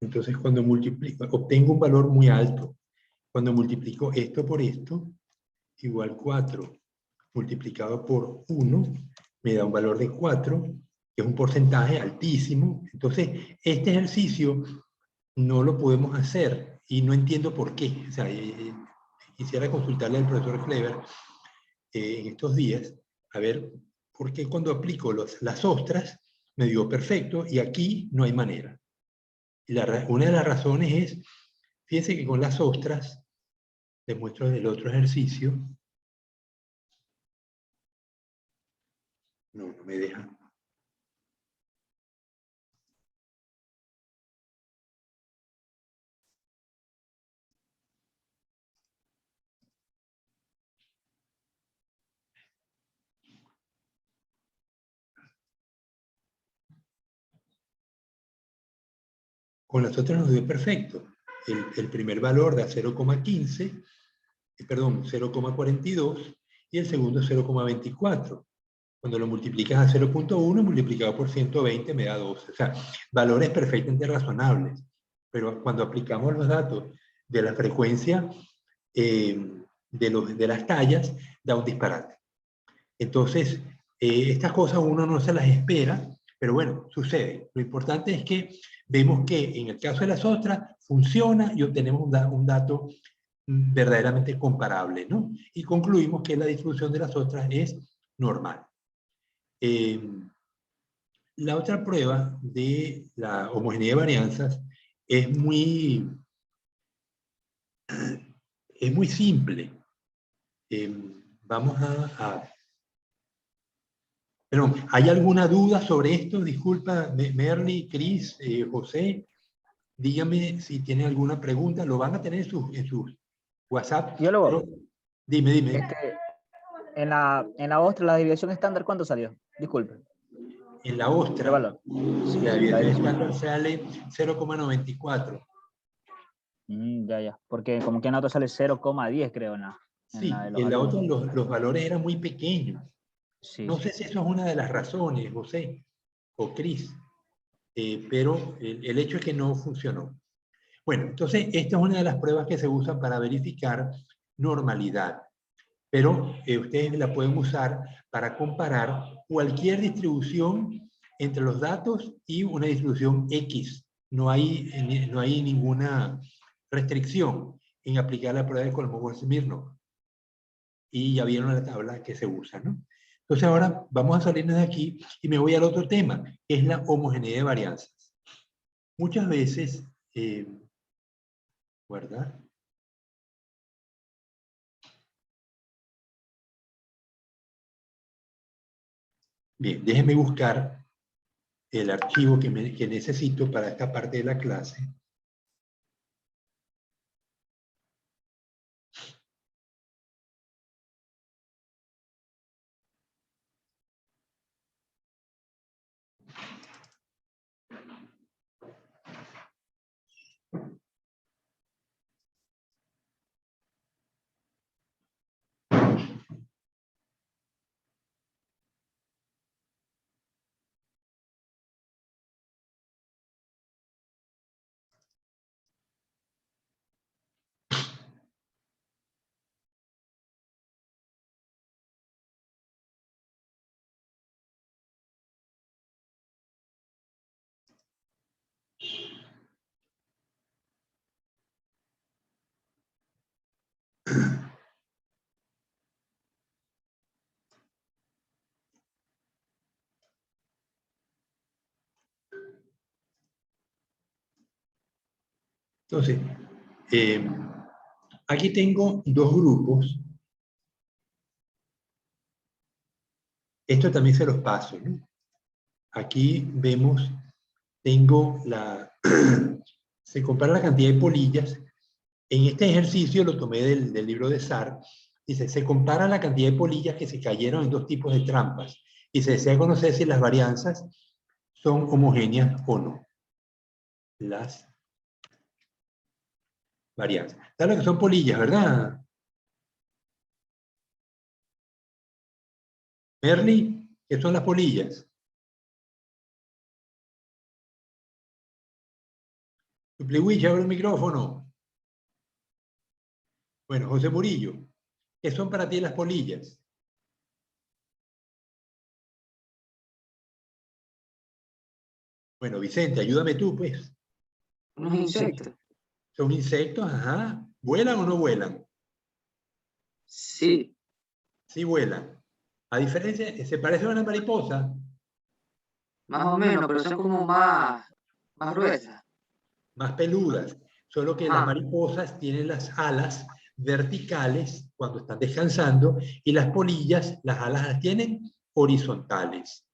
Speaker 1: Entonces, cuando multiplico, obtengo un valor muy alto. Cuando multiplico esto por esto, igual 4 multiplicado por 1, me da un valor de 4, que es un porcentaje altísimo. Entonces, este ejercicio no lo podemos hacer y no entiendo por qué. O sea, quisiera consultarle al profesor Kleber en estos días, a ver por qué cuando aplico las ostras me dio perfecto y aquí no hay manera. Y una de las razones es, fíjense que con las ostras, les muestro el otro ejercicio, no me deja. Con las otras nos dio perfecto. El primer valor da 0,15, perdón, 0,42 y el segundo 0,24. Cuando lo multiplicas a 0,1 multiplicado por 120 me da 12. O sea, valores perfectamente razonables. Pero cuando aplicamos los datos de la frecuencia de las tallas, da un disparate. Entonces, estas cosas uno no se las espera, pero bueno, sucede. Lo importante es que vemos que en el caso de las ostras funciona y obtenemos un dato verdaderamente comparable, ¿no? Y concluimos que la distribución de las ostras es normal. La otra prueba de la homogeneidad de varianzas es muy simple. Vamos Pero, ¿hay alguna duda sobre esto? Disculpa, Merly, Cris, José, dígame si tienen alguna pregunta. Lo van a tener en sus WhatsApp.
Speaker 2: Yo luego,
Speaker 1: Dime.
Speaker 2: en la ostra, la desviación estándar, ¿cuánto salió? Disculpe.
Speaker 1: En la
Speaker 2: ¿Qué
Speaker 1: ostra,
Speaker 2: valor?
Speaker 1: la desviación estándar sale 0,94.
Speaker 2: Ya. Porque como que en la otra sale 0,10, creo, ¿no? en
Speaker 1: Sí,
Speaker 2: la de los
Speaker 1: en la otra
Speaker 2: alumnos.
Speaker 1: los valores eran muy pequeños.
Speaker 2: Sí,
Speaker 1: No
Speaker 2: sí.
Speaker 1: sé si eso es una de las razones, José o Cris, pero el hecho es que no funcionó. Bueno, entonces esta es una de las pruebas que se usan para verificar normalidad, pero ustedes la pueden usar para comparar cualquier distribución entre los datos y una distribución X. No hay ninguna restricción en aplicar la prueba de Kolmogorov-Smirnov. Y ya vieron la tabla que se usa, ¿no? Entonces ahora vamos a salirnos de aquí y me voy al otro tema, que es la homogeneidad de varianzas. Muchas veces, ¿verdad? Bien, déjenme buscar el archivo que necesito para esta parte de la clase. Entonces, aquí tengo dos grupos. Esto también se los paso, ¿no? Aquí vemos, tengo se compara la cantidad de polillas. En este ejercicio lo tomé del libro de Sarr. Dice, se compara la cantidad de polillas que se cayeron en dos tipos de trampas y se desea conocer si las varianzas son homogéneas o no. Las varianzas. ¿Sabes lo que son polillas, verdad? Merly, ¿qué son las polillas? Supliwich, abre el micrófono. Bueno, José Murillo, ¿qué son para ti las polillas? Bueno, Vicente, ayúdame tú, pues.
Speaker 4: Unos insectos.
Speaker 1: ¿Son insectos? Ajá. ¿Vuelan o no vuelan?
Speaker 4: Sí,
Speaker 1: Sí vuelan. A diferencia, ¿se parece a una mariposa?
Speaker 4: más o menos, pero son como más gruesas.
Speaker 1: Más peludas. Solo que las
Speaker 4: Ajá.
Speaker 1: mariposas tienen las alas verticales cuando están descansando y las polillas, las alas las tienen horizontales.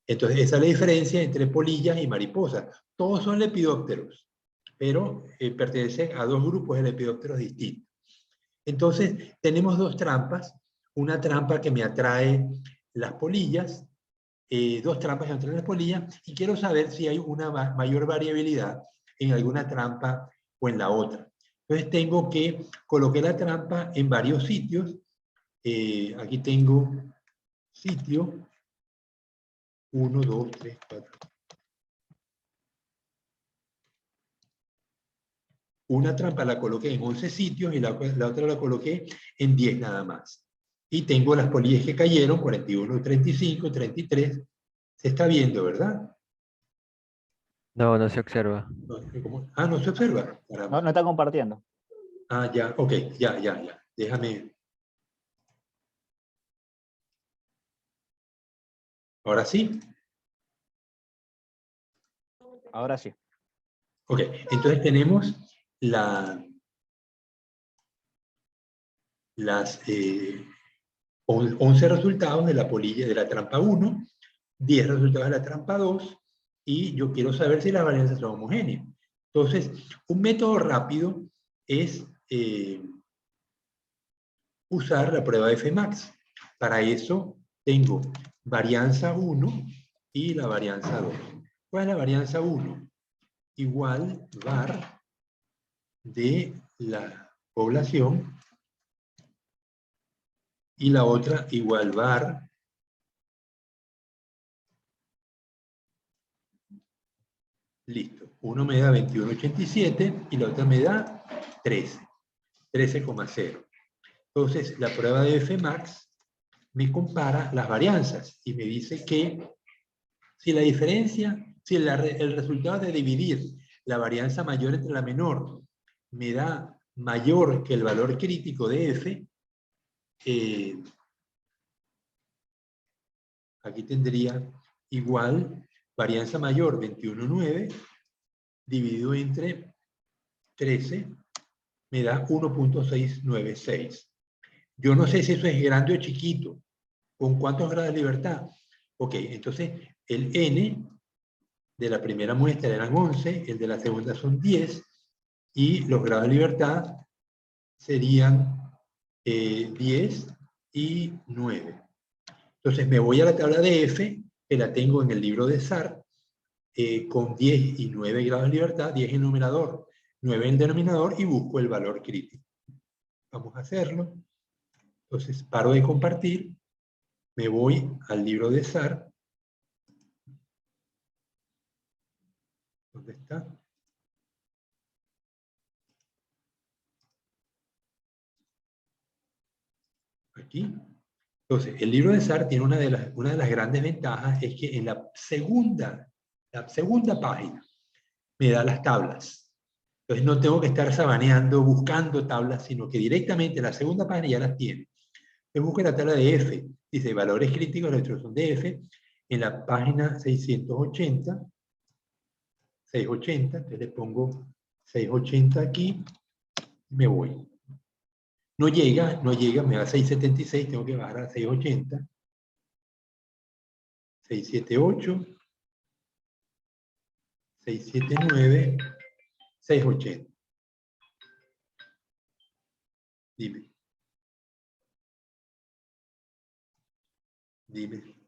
Speaker 1: Entonces, esa es la diferencia entre polillas y mariposas. Todos son lepidópteros, pero pertenecen a dos grupos de lepidópteros distintos. Entonces, tenemos dos trampas. Una trampa que me atrae las polillas, dos trampas que me atraen las polillas, y quiero saber si hay una mayor variabilidad en alguna trampa o en la otra. Entonces, coloqué la trampa en varios sitios. Aquí tengo sitio 1, 2, 3, 4. Una trampa la coloqué en 11 sitios y la otra la coloqué en 10 nada más. Y tengo las polillas que cayeron, 41, 35, 33. Se está viendo, ¿verdad?
Speaker 6: No, no se observa.
Speaker 1: Ah, no se observa.
Speaker 2: No,
Speaker 1: Caramba.
Speaker 2: no está compartiendo.
Speaker 1: Ah, ya, ok, ya. Déjame. Ahora sí.
Speaker 2: Ahora sí.
Speaker 1: Ok, entonces tenemos las 11 resultados de la polilla de la trampa 1, 10 resultados de la trampa 2, y yo quiero saber si las varianzas son homogéneas. Entonces, un método rápido es usar la prueba de Fmax. Para eso tengo varianza 1 y la varianza 2. ¿Cuál es la varianza 1? Igual var de la población y la otra igual var listo. Uno me da 21,87 y la otra me da 13, 13,0. Entonces, la prueba de Fmax me compara las varianzas y me dice que si la diferencia, si el resultado de dividir la varianza mayor entre la menor me da mayor que el valor crítico de F, aquí tendría igual varianza mayor 21,9 dividido entre 13 me da 1,696. Yo no sé si eso es grande o chiquito. ¿Con cuántos grados de libertad? Ok, entonces el n de la primera muestra eran 11, el de la segunda son 10, y los grados de libertad serían 10 y 9. Entonces me voy a la tabla de F, que la tengo en el libro de SAR, con 10 y 9 grados de libertad, 10 en el numerador, 9 en el denominador, y busco el valor crítico. Vamos a hacerlo. Entonces paro de compartir, me voy al libro de SAR. ¿Dónde está? Aquí. Entonces, el libro de SAR tiene una de las grandes ventajas, es que en la segunda página me da las tablas. Entonces no tengo que estar sabaneando, buscando tablas, sino que directamente en la segunda página ya las tiene. Entonces busco la tabla de F, dice valores críticos de la distribución de F, en la página 680, entonces le pongo 680 aquí, y me voy. No llega, me da 676, tengo que bajar a 680, 678, 679, 680. Dime. Dime.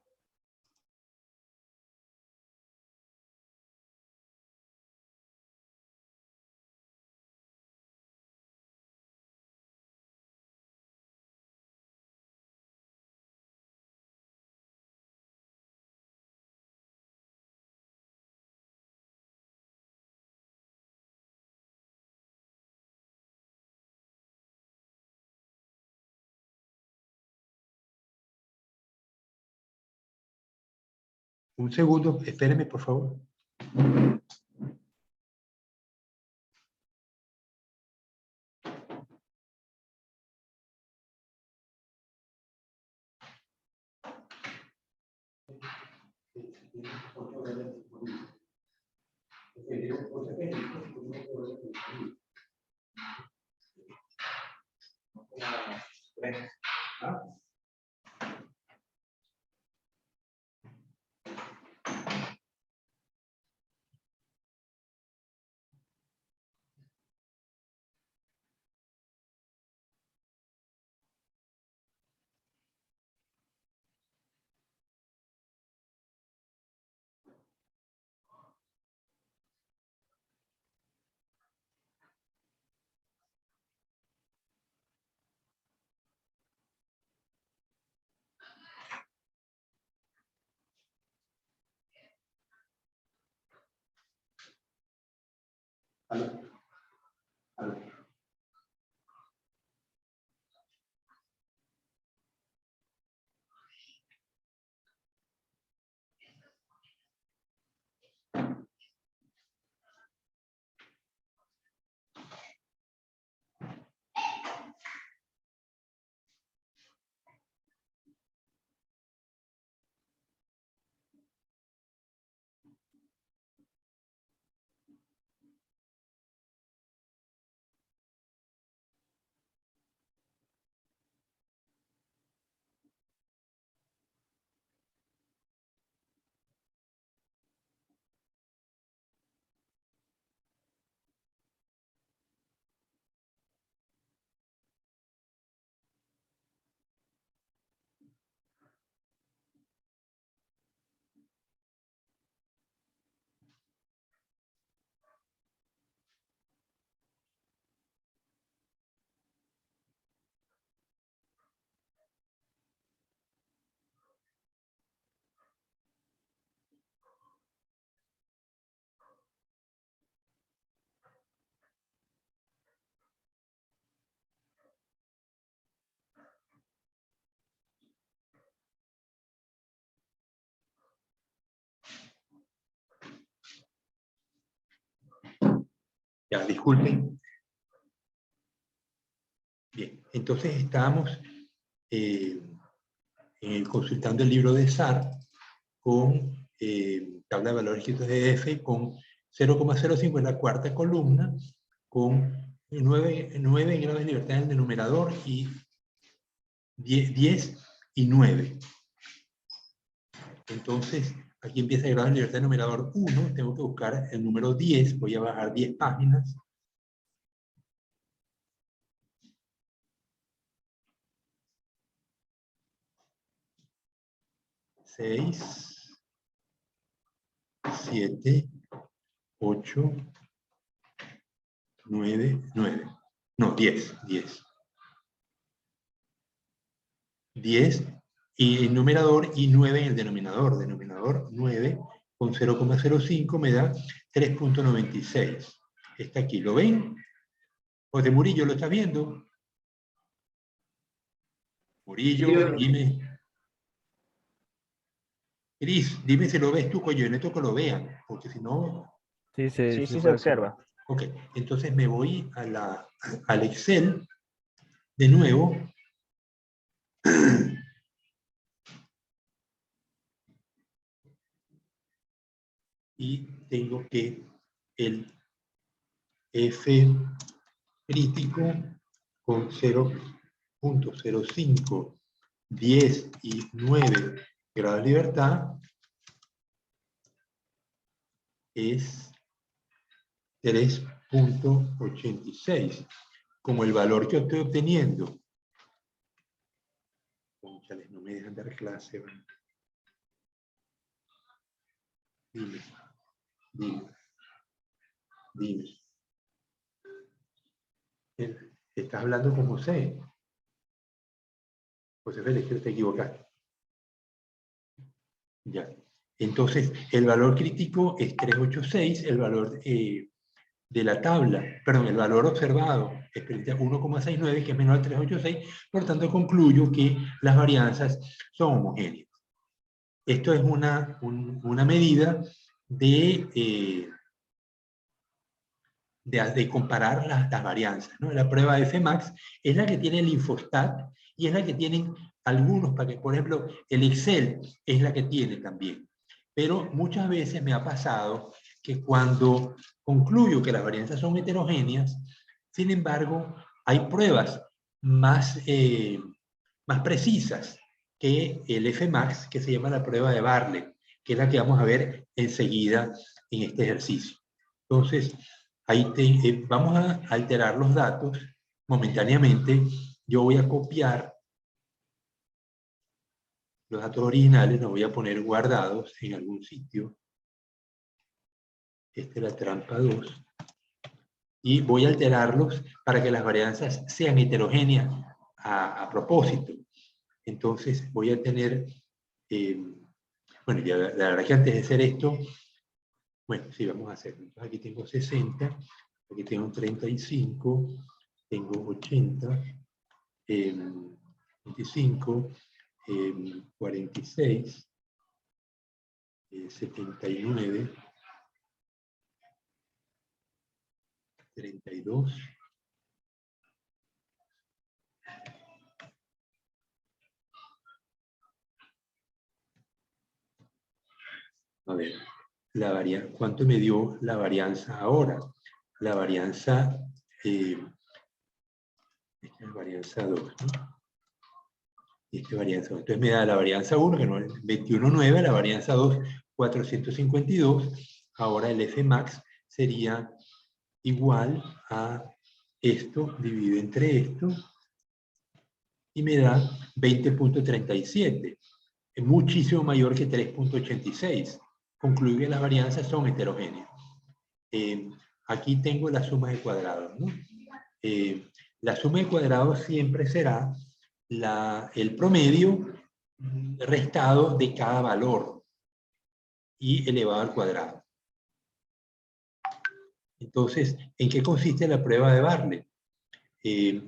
Speaker 1: Un segundo, espéreme, por favor. Ya, disculpen. Bien, entonces estábamos consultando el libro de SAR con tabla de valores escritos de F con 0,05 en la cuarta columna, con 9 grados de libertad en el denominador y 10 y 9. Entonces, aquí empieza el grado de libertad en el numerador 1, tengo que buscar el número 10, voy a bajar 10 páginas. Seis, 7, 8, 9, 9. No, 10. 10 y el numerador y 9 en el denominador. Denominador 9 con 0,05 me da 3.96. Está aquí, ¿lo ven? José Murillo, ¿lo estás viendo? Murillo, dime. Cris, dime si lo ves tú, coño, yo necesito que lo vean, porque si no...
Speaker 6: Sí,
Speaker 2: Sí,
Speaker 6: se
Speaker 2: se
Speaker 6: puede
Speaker 2: observa.
Speaker 1: Ok, entonces me voy al Excel de nuevo. Y tengo que el F crítico con 0.05, 10 y 9 grados de libertad es 3.86. Como el valor que estoy obteniendo. Cónchales, no me dejan dar clase. ¿Vale? Dime. Estás hablando con José. José Félix, que te equivocaste. Ya. Entonces, el valor crítico es 386, el valor de la tabla, perdón, el valor observado es 1,69, que es menor al 386, por tanto concluyo que las varianzas son homogéneas. Esto es una medida de comparar las varianzas, ¿no? La prueba de Fmax es la que tiene el Infostat y es la que tienen algunos, para que, por ejemplo, el Excel es la que tiene también. Pero muchas veces me ha pasado que cuando concluyo que las varianzas son heterogéneas, sin embargo, hay pruebas más precisas que el Fmax, que se llama la prueba de Bartlett, que es la que vamos a ver enseguida en este ejercicio. Entonces, ahí vamos a alterar los datos momentáneamente. Yo voy a copiar los datos originales, los voy a poner guardados en algún sitio. Esta es la trampa 2. Y voy a alterarlos para que las varianzas sean heterogéneas a propósito. Entonces voy a tener, bueno, ya, la verdad que antes de hacer esto, bueno, sí, vamos a hacerlo. Entonces aquí tengo 60, aquí tengo 35, tengo 80, 25, 46, 79, 32, a ver, ¿cuánto me dio la varianza ahora? La varianza, esta es varianza 2, ¿no? Esta es varianza 2. Entonces me da la varianza 1, que no es 21,9, la varianza 2, 452. Ahora el Fmax sería igual a esto dividido entre esto y me da 20.37. Es muchísimo mayor que 3.86. Concluyo que las varianzas son heterogéneas. Aquí tengo la suma de cuadrados, ¿no? La suma de cuadrados siempre será el promedio restado de cada valor y elevado al cuadrado. Entonces, ¿en qué consiste la prueba de Bartlett?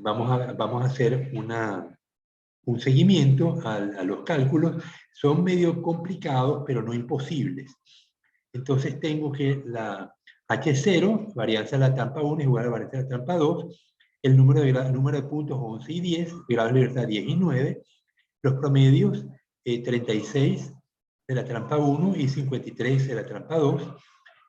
Speaker 1: Vamos a hacer un seguimiento a los cálculos. Son medio complicados, pero no imposibles. Entonces tengo que H0, varianza de la trampa 1 es igual a la varianza de la trampa 2. El número de puntos 11 y 10, grados de libertad 10 y 9. Los promedios 36 de la trampa 1 y 53 de la trampa 2.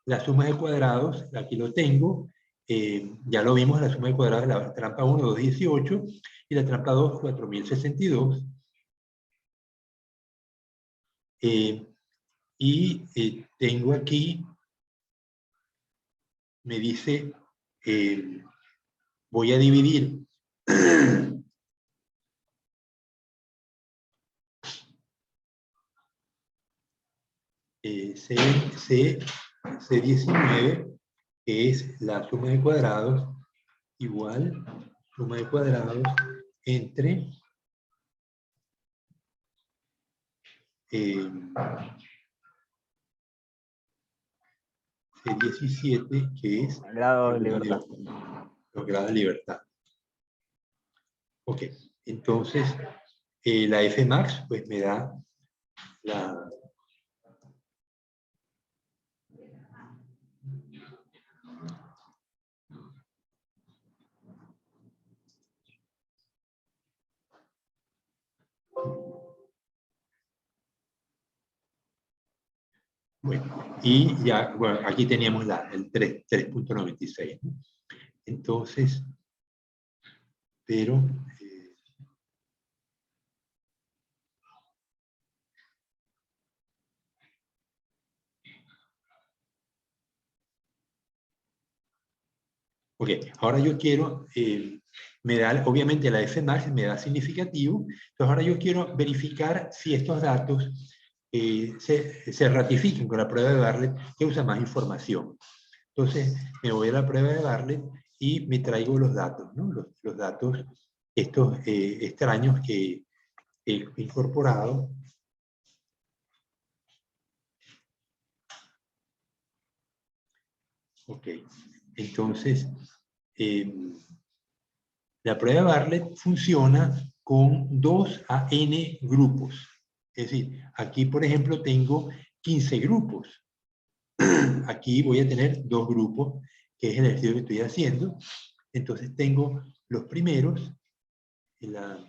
Speaker 1: La suma de cuadrados, aquí lo tengo, ya lo vimos, la suma de cuadrados de la trampa 1, 218, y la trampa 2, 4062. Tengo aquí, me dice, voy a dividir C19, que es la suma de cuadrados, igual suma de cuadrados entre C17, que es
Speaker 2: Grado de libertad.
Speaker 1: los grados de libertad. Ok, entonces la F max pues me da la... Bueno, y ya, bueno, aquí teníamos el 3.96, ¿no? Entonces, pero... ok, ahora yo quiero, me da, obviamente la F max me da significativo, entonces ahora yo quiero verificar si estos datos se ratifican con la prueba de Bartlett, que usa más información. Entonces me voy a la prueba de Bartlett y me traigo los datos, ¿no? Los datos, estos extraños que he incorporado. Ok, entonces la prueba de Bartlett funciona con 2 a n grupos. Es decir, aquí por ejemplo tengo 15 grupos. Aquí voy a tener 2 grupos, que es el ejercicio que estoy haciendo. Entonces tengo los primeros, la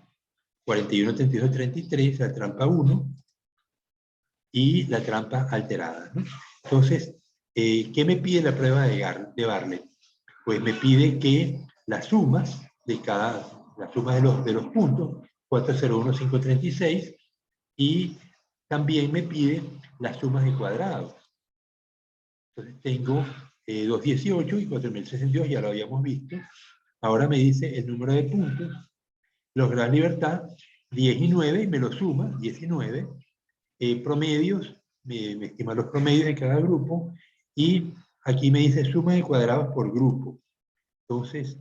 Speaker 1: 41, 32, 33, la trampa 1 y la trampa alterada, ¿no? Entonces, ¿qué me pide la prueba de Bartlett? Pues me pide que las sumas de la suma de los puntos, 401, 536, y también me pide las sumas de cuadrados. Entonces tengo 218 y 4062, ya lo habíamos visto. Ahora me dice el número de puntos, los grados de libertad, 10 y 9, me lo suma, 19. Promedios, me estima los promedios de cada grupo, y aquí me dice suma de cuadrados por grupo. Entonces,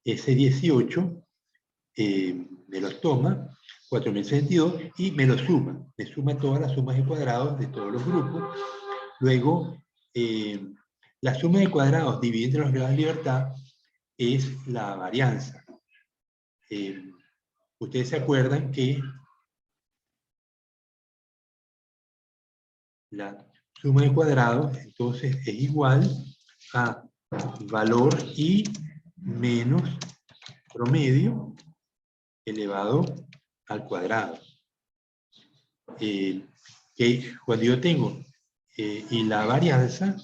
Speaker 1: ese 18 me los toma, 4062, y me lo suma. Me suma todas las sumas de cuadrados de todos los grupos. Luego, la suma de cuadrados dividida entre los grados de libertad es la varianza. Ustedes se acuerdan que la suma de cuadrados entonces es igual a valor i menos promedio elevado al cuadrado. Que cuando yo tengo y la varianza,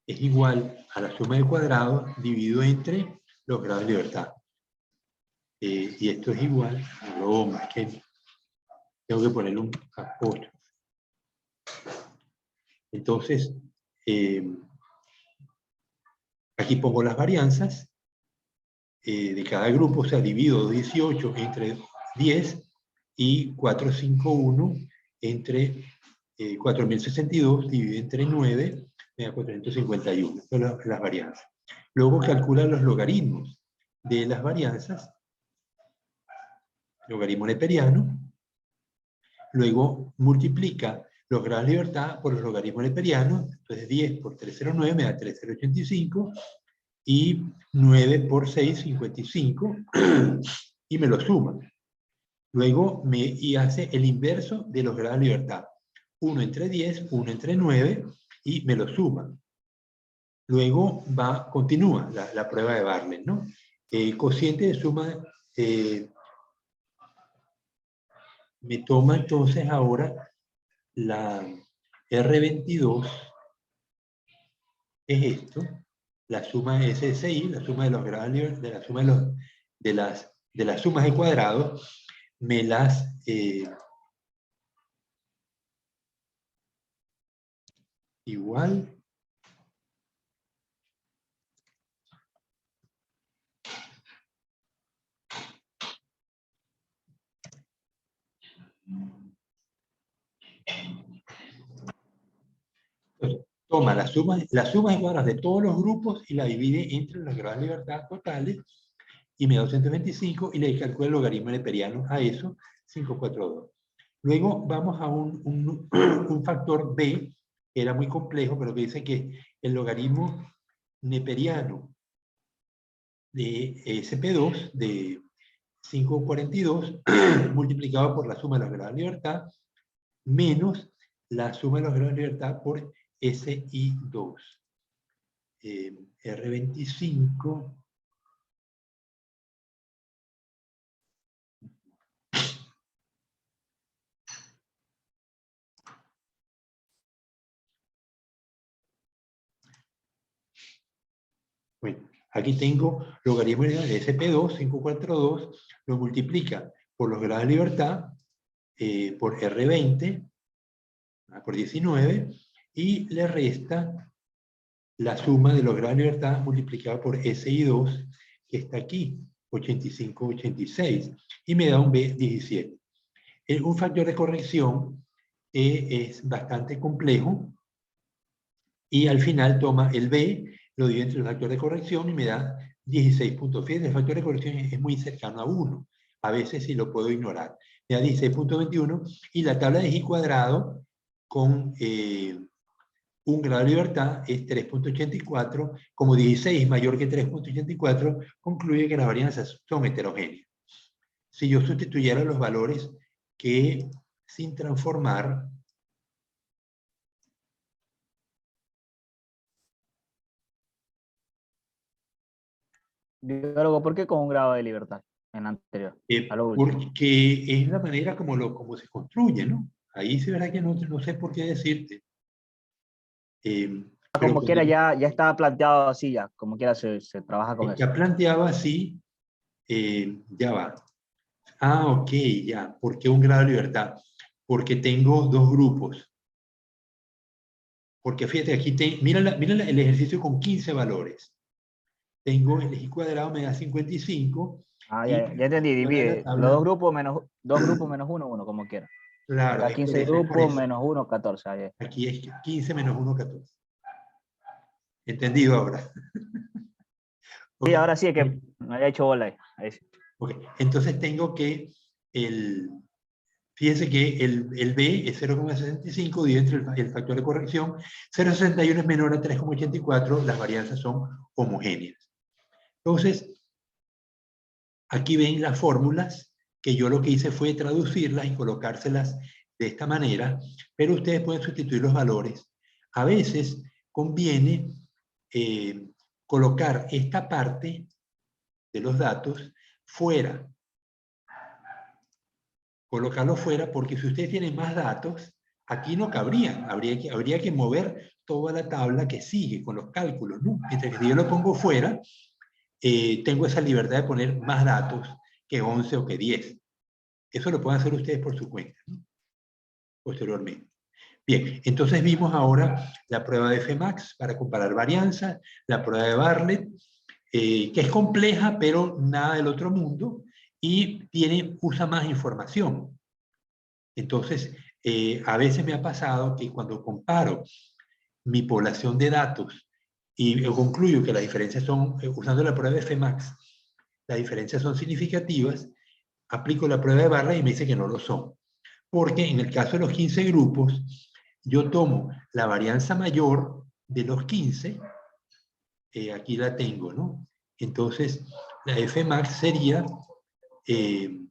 Speaker 1: es igual a la suma de cuadrados dividido entre los grados de libertad. Y esto es igual a lo más que tengo que ponerle un apóstrofe. Entonces, aquí pongo las varianzas de cada grupo, o sea, divido 18 entre 10 y 451 entre 4062 dividido entre 9, me da 451. Son las varianzas. Luego calcula los logaritmos de las varianzas. logaritmo neperiano, luego multiplica los grados de libertad por los logaritmos neperianos, entonces 10 por 309 me da 3085, y 9 por 6, 55, y me lo suma. Luego y hace el inverso de los grados de libertad. 1 entre 10, 1 entre 9, y me lo suma. Luego continúa la prueba de Bartlett, ¿no? Cociente de suma, me toma entonces ahora la R22, es esto, la suma de SSI, la suma de los grados de la suma de las sumas de cuadrados, me las igual toma la suma de cuadrados de todos los grupos y la divide entre los grados de libertad totales, y me da 225, y le calculo el logaritmo neperiano a eso, 542. Luego vamos a un factor B, que era muy complejo, pero que dice que el logaritmo neperiano de SP2, de 542, multiplicado por la suma de los grados de libertad, menos la suma de los grados de libertad por SI2. R25... Bueno, aquí tengo logaritmo de SP2, 542, lo multiplica por los grados de libertad, por R20, por 19, y le resta la suma de los grados de libertad multiplicada por SI2, que está aquí, 85, 86, y me da un B17. Un factor de corrección es bastante complejo, y al final toma el B, lo divide entre el factor de corrección y me da 16 puntos. Fíjense, el factor de corrección es muy cercano a 1. A veces sí lo puedo ignorar. Me da 16.21, y la tabla de G cuadrado con un grado de libertad es 3.84. Como 16 es mayor que 3.84, concluye que las varianzas son heterogéneas. Si yo sustituyera los valores que sin transformar,
Speaker 2: Biólogo, ¿por qué con un grado de libertad en la anterior? A lo último.
Speaker 1: porque es la manera como se construye, ¿no? Ahí sí verá que no sé por qué decirte. Pero
Speaker 2: Como quiera, ya estaba planteado así, ya, como quiera se trabaja con eso.
Speaker 1: está planteado así, ya va. Ah, ok, ya. ¿Por qué un grado de libertad? Porque tengo dos grupos. Porque fíjate, aquí mira el ejercicio con 15 valores. Tengo el G cuadrado me da 55.
Speaker 2: Ya entendí, divide. Los dos grupos menos 1, 1, como quiera.
Speaker 1: Claro.
Speaker 2: Acá 15 grupos menos 1, 14.
Speaker 1: Aquí es 15 menos 1, 14. ¿Entendido ahora?
Speaker 2: Sí, ahora sí es que me había hecho bola ahí.
Speaker 1: Okay. Entonces tengo que fíjense que el B es 0,65, dividido entre el factor de corrección. 0,61 es menor a 3,84, las varianzas son homogéneas. Entonces, aquí ven las fórmulas, que yo lo que hice fue traducirlas y colocárselas de esta manera, pero ustedes pueden sustituir los valores. A veces conviene colocar esta parte de los datos fuera. Colocarlo fuera, porque si ustedes tienen más datos, aquí no cabrían. Habría que mover toda la tabla que sigue con los cálculos, ¿no? Mientras que si yo lo pongo fuera, tengo esa libertad de poner más datos que 11 o que 10. Eso lo pueden hacer ustedes por su cuenta, ¿no? Posteriormente. Bien, entonces vimos ahora la prueba de Fmax para comparar varianzas, la prueba de Bartlett, que es compleja, pero nada del otro mundo, y usa más información. Entonces, a veces me ha pasado que cuando comparo mi población de datos y concluyo que las diferencias son, usando la prueba de Fmax, las diferencias son significativas, aplico la prueba de Bartlett y me dice que no lo son. Porque en el caso de los 15 grupos, yo tomo la varianza mayor de los 15, aquí la tengo, ¿no? Entonces, la Fmax sería el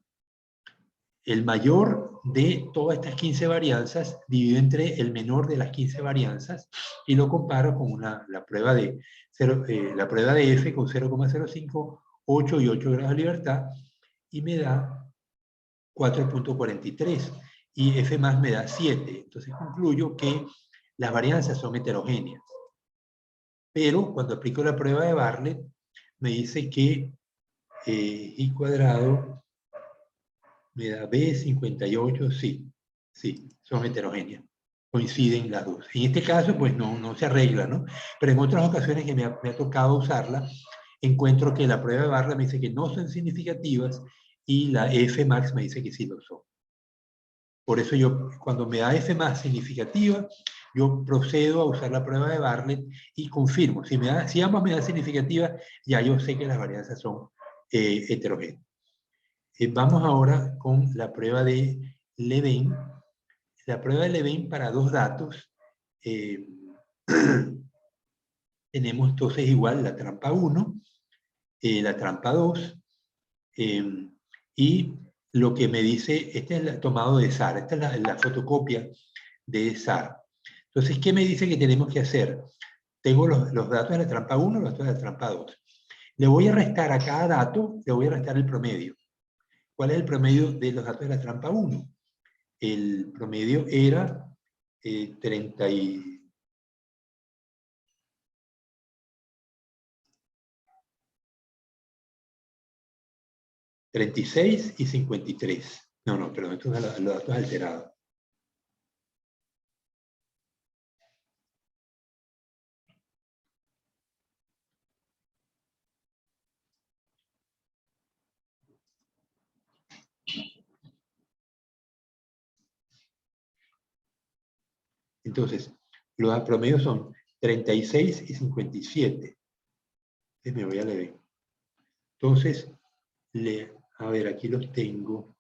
Speaker 1: mayor de todas estas 15 varianzas dividido entre el menor de las 15 varianzas y lo comparo con la prueba de F con 0,05, 8 y 8 grados de libertad y me da 4.43 y F más me da 7. Entonces concluyo que las varianzas son heterogéneas. Pero cuando aplico la prueba de Bartlett me dice que I cuadrado me da B58, sí, son heterogéneas. Coinciden las dos. En este caso, pues no se arregla, ¿no? Pero en otras ocasiones que me ha tocado usarla, encuentro que la prueba de Bartlett me dice que no son significativas y la F max me dice que sí lo son. Por eso yo, cuando me da F más significativa, yo procedo a usar la prueba de Bartlett y confirmo. Si ambas me dan significativa, ya yo sé que las varianzas son heterogéneas. Vamos ahora con la prueba de Levene. La prueba de Levene para dos datos. Tenemos entonces igual la trampa 1, la trampa 2, y lo que me dice, este es el tomado de SAR, esta es la fotocopia de SAR. Entonces, ¿qué me dice que tenemos que hacer? Tengo los datos de la trampa 1, los datos de la trampa 2. Le voy a restar a cada dato, le voy a restar el promedio. ¿Cuál es el promedio de los datos de la trampa 1? El promedio era 36 y 53. No, perdón, estos son los datos alterados. Entonces, los promedios son 36 y 57. Entonces me voy a leer. Entonces, a ver, aquí los tengo.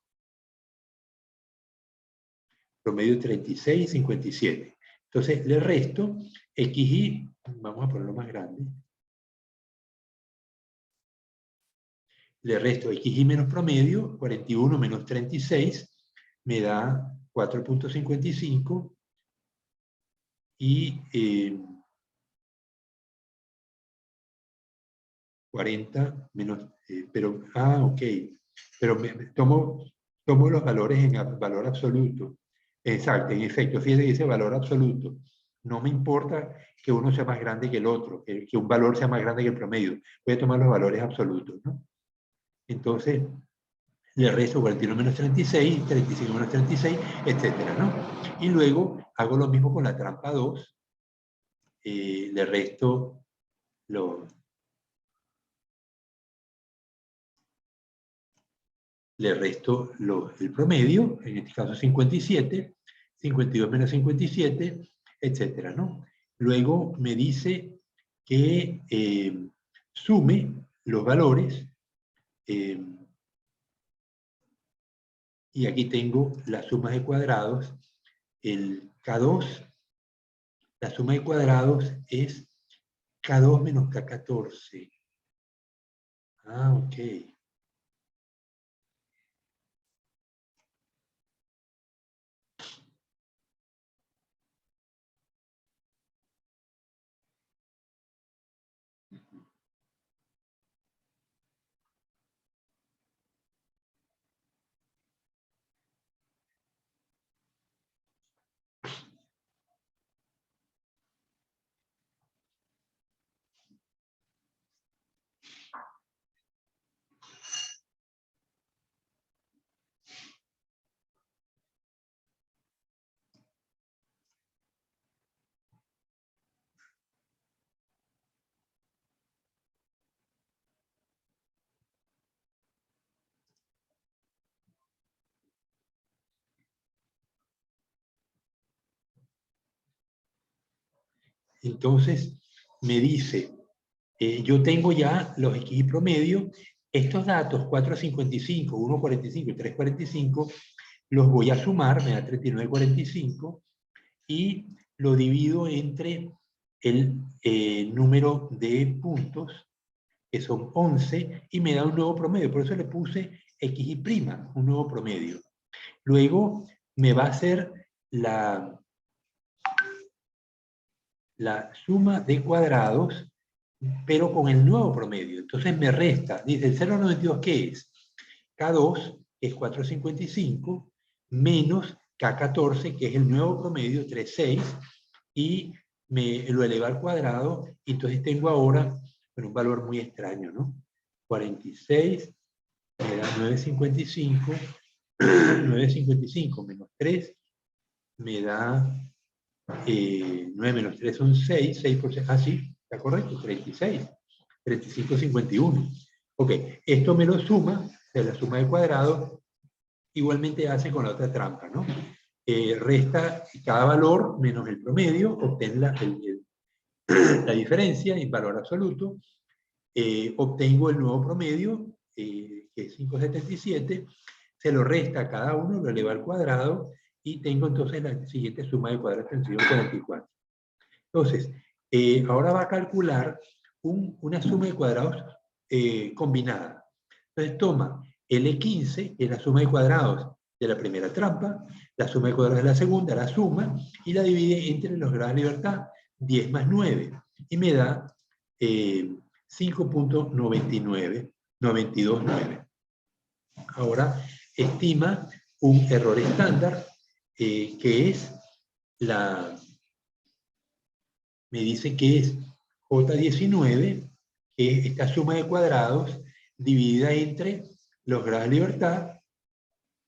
Speaker 1: Promedio 36 y 57. Entonces, le resto XY, vamos a ponerlo más grande. Le resto XY menos promedio, 41 menos 36, me da 4.55 y 40 menos, ok, pero tomo los valores en valor absoluto. Exacto, en efecto, fíjense que dice valor absoluto. No me importa que uno sea más grande que el otro, que un valor sea más grande que el promedio. Voy a tomar los valores absolutos, ¿no? Entonces, le resto 41 menos 36, 35 menos 36, etcétera, ¿no? Y luego hago lo mismo con la trampa 2. Le resto el promedio, en este caso 57, 52 menos 57, etcétera, ¿no? Luego me dice que sume los valores y aquí tengo las sumas de cuadrados. El K2, la suma de cuadrados es K2 menos K14. Ok. Entonces, me dice, yo tengo ya los XY promedio Estos datos, 455, 145 y 345, los voy a sumar, me da 3945, y lo divido entre el número de puntos, que son 11, y me da un nuevo promedio. Por eso le puse xy', un nuevo promedio. Luego me va a hacer la suma de cuadrados, pero con el nuevo promedio. Entonces me resta, dice, el 0,92, ¿qué es? K2 es 455, menos K14, que es el nuevo promedio, 3,6, y me lo eleva al cuadrado, y entonces tengo ahora un valor muy extraño, ¿no? 46 me da 955, 955 menos 3 me da 9 menos 3 son 6, 6%, ah sí, está correcto, 36, 35,51. Ok, esto me lo suma, de la suma de cuadrados, igualmente hace con la otra trampa, ¿no? Resta cada valor menos el promedio, obtén la diferencia en valor absoluto, obtengo el nuevo promedio, que es 577, se lo resta a cada uno, lo eleva al cuadrado, y tengo entonces la siguiente suma de cuadrados, 44. Entonces, ahora va a calcular una suma de cuadrados combinada. Entonces toma L15, que es la suma de cuadrados de la primera trampa, la suma de cuadrados de la segunda, la suma, y la divide entre los grados de libertad, 10 más 9, y me da 5.99, 92,9. Ahora estima un error estándar, que es me dice que es J19, que es esta suma de cuadrados dividida entre los grados de libertad,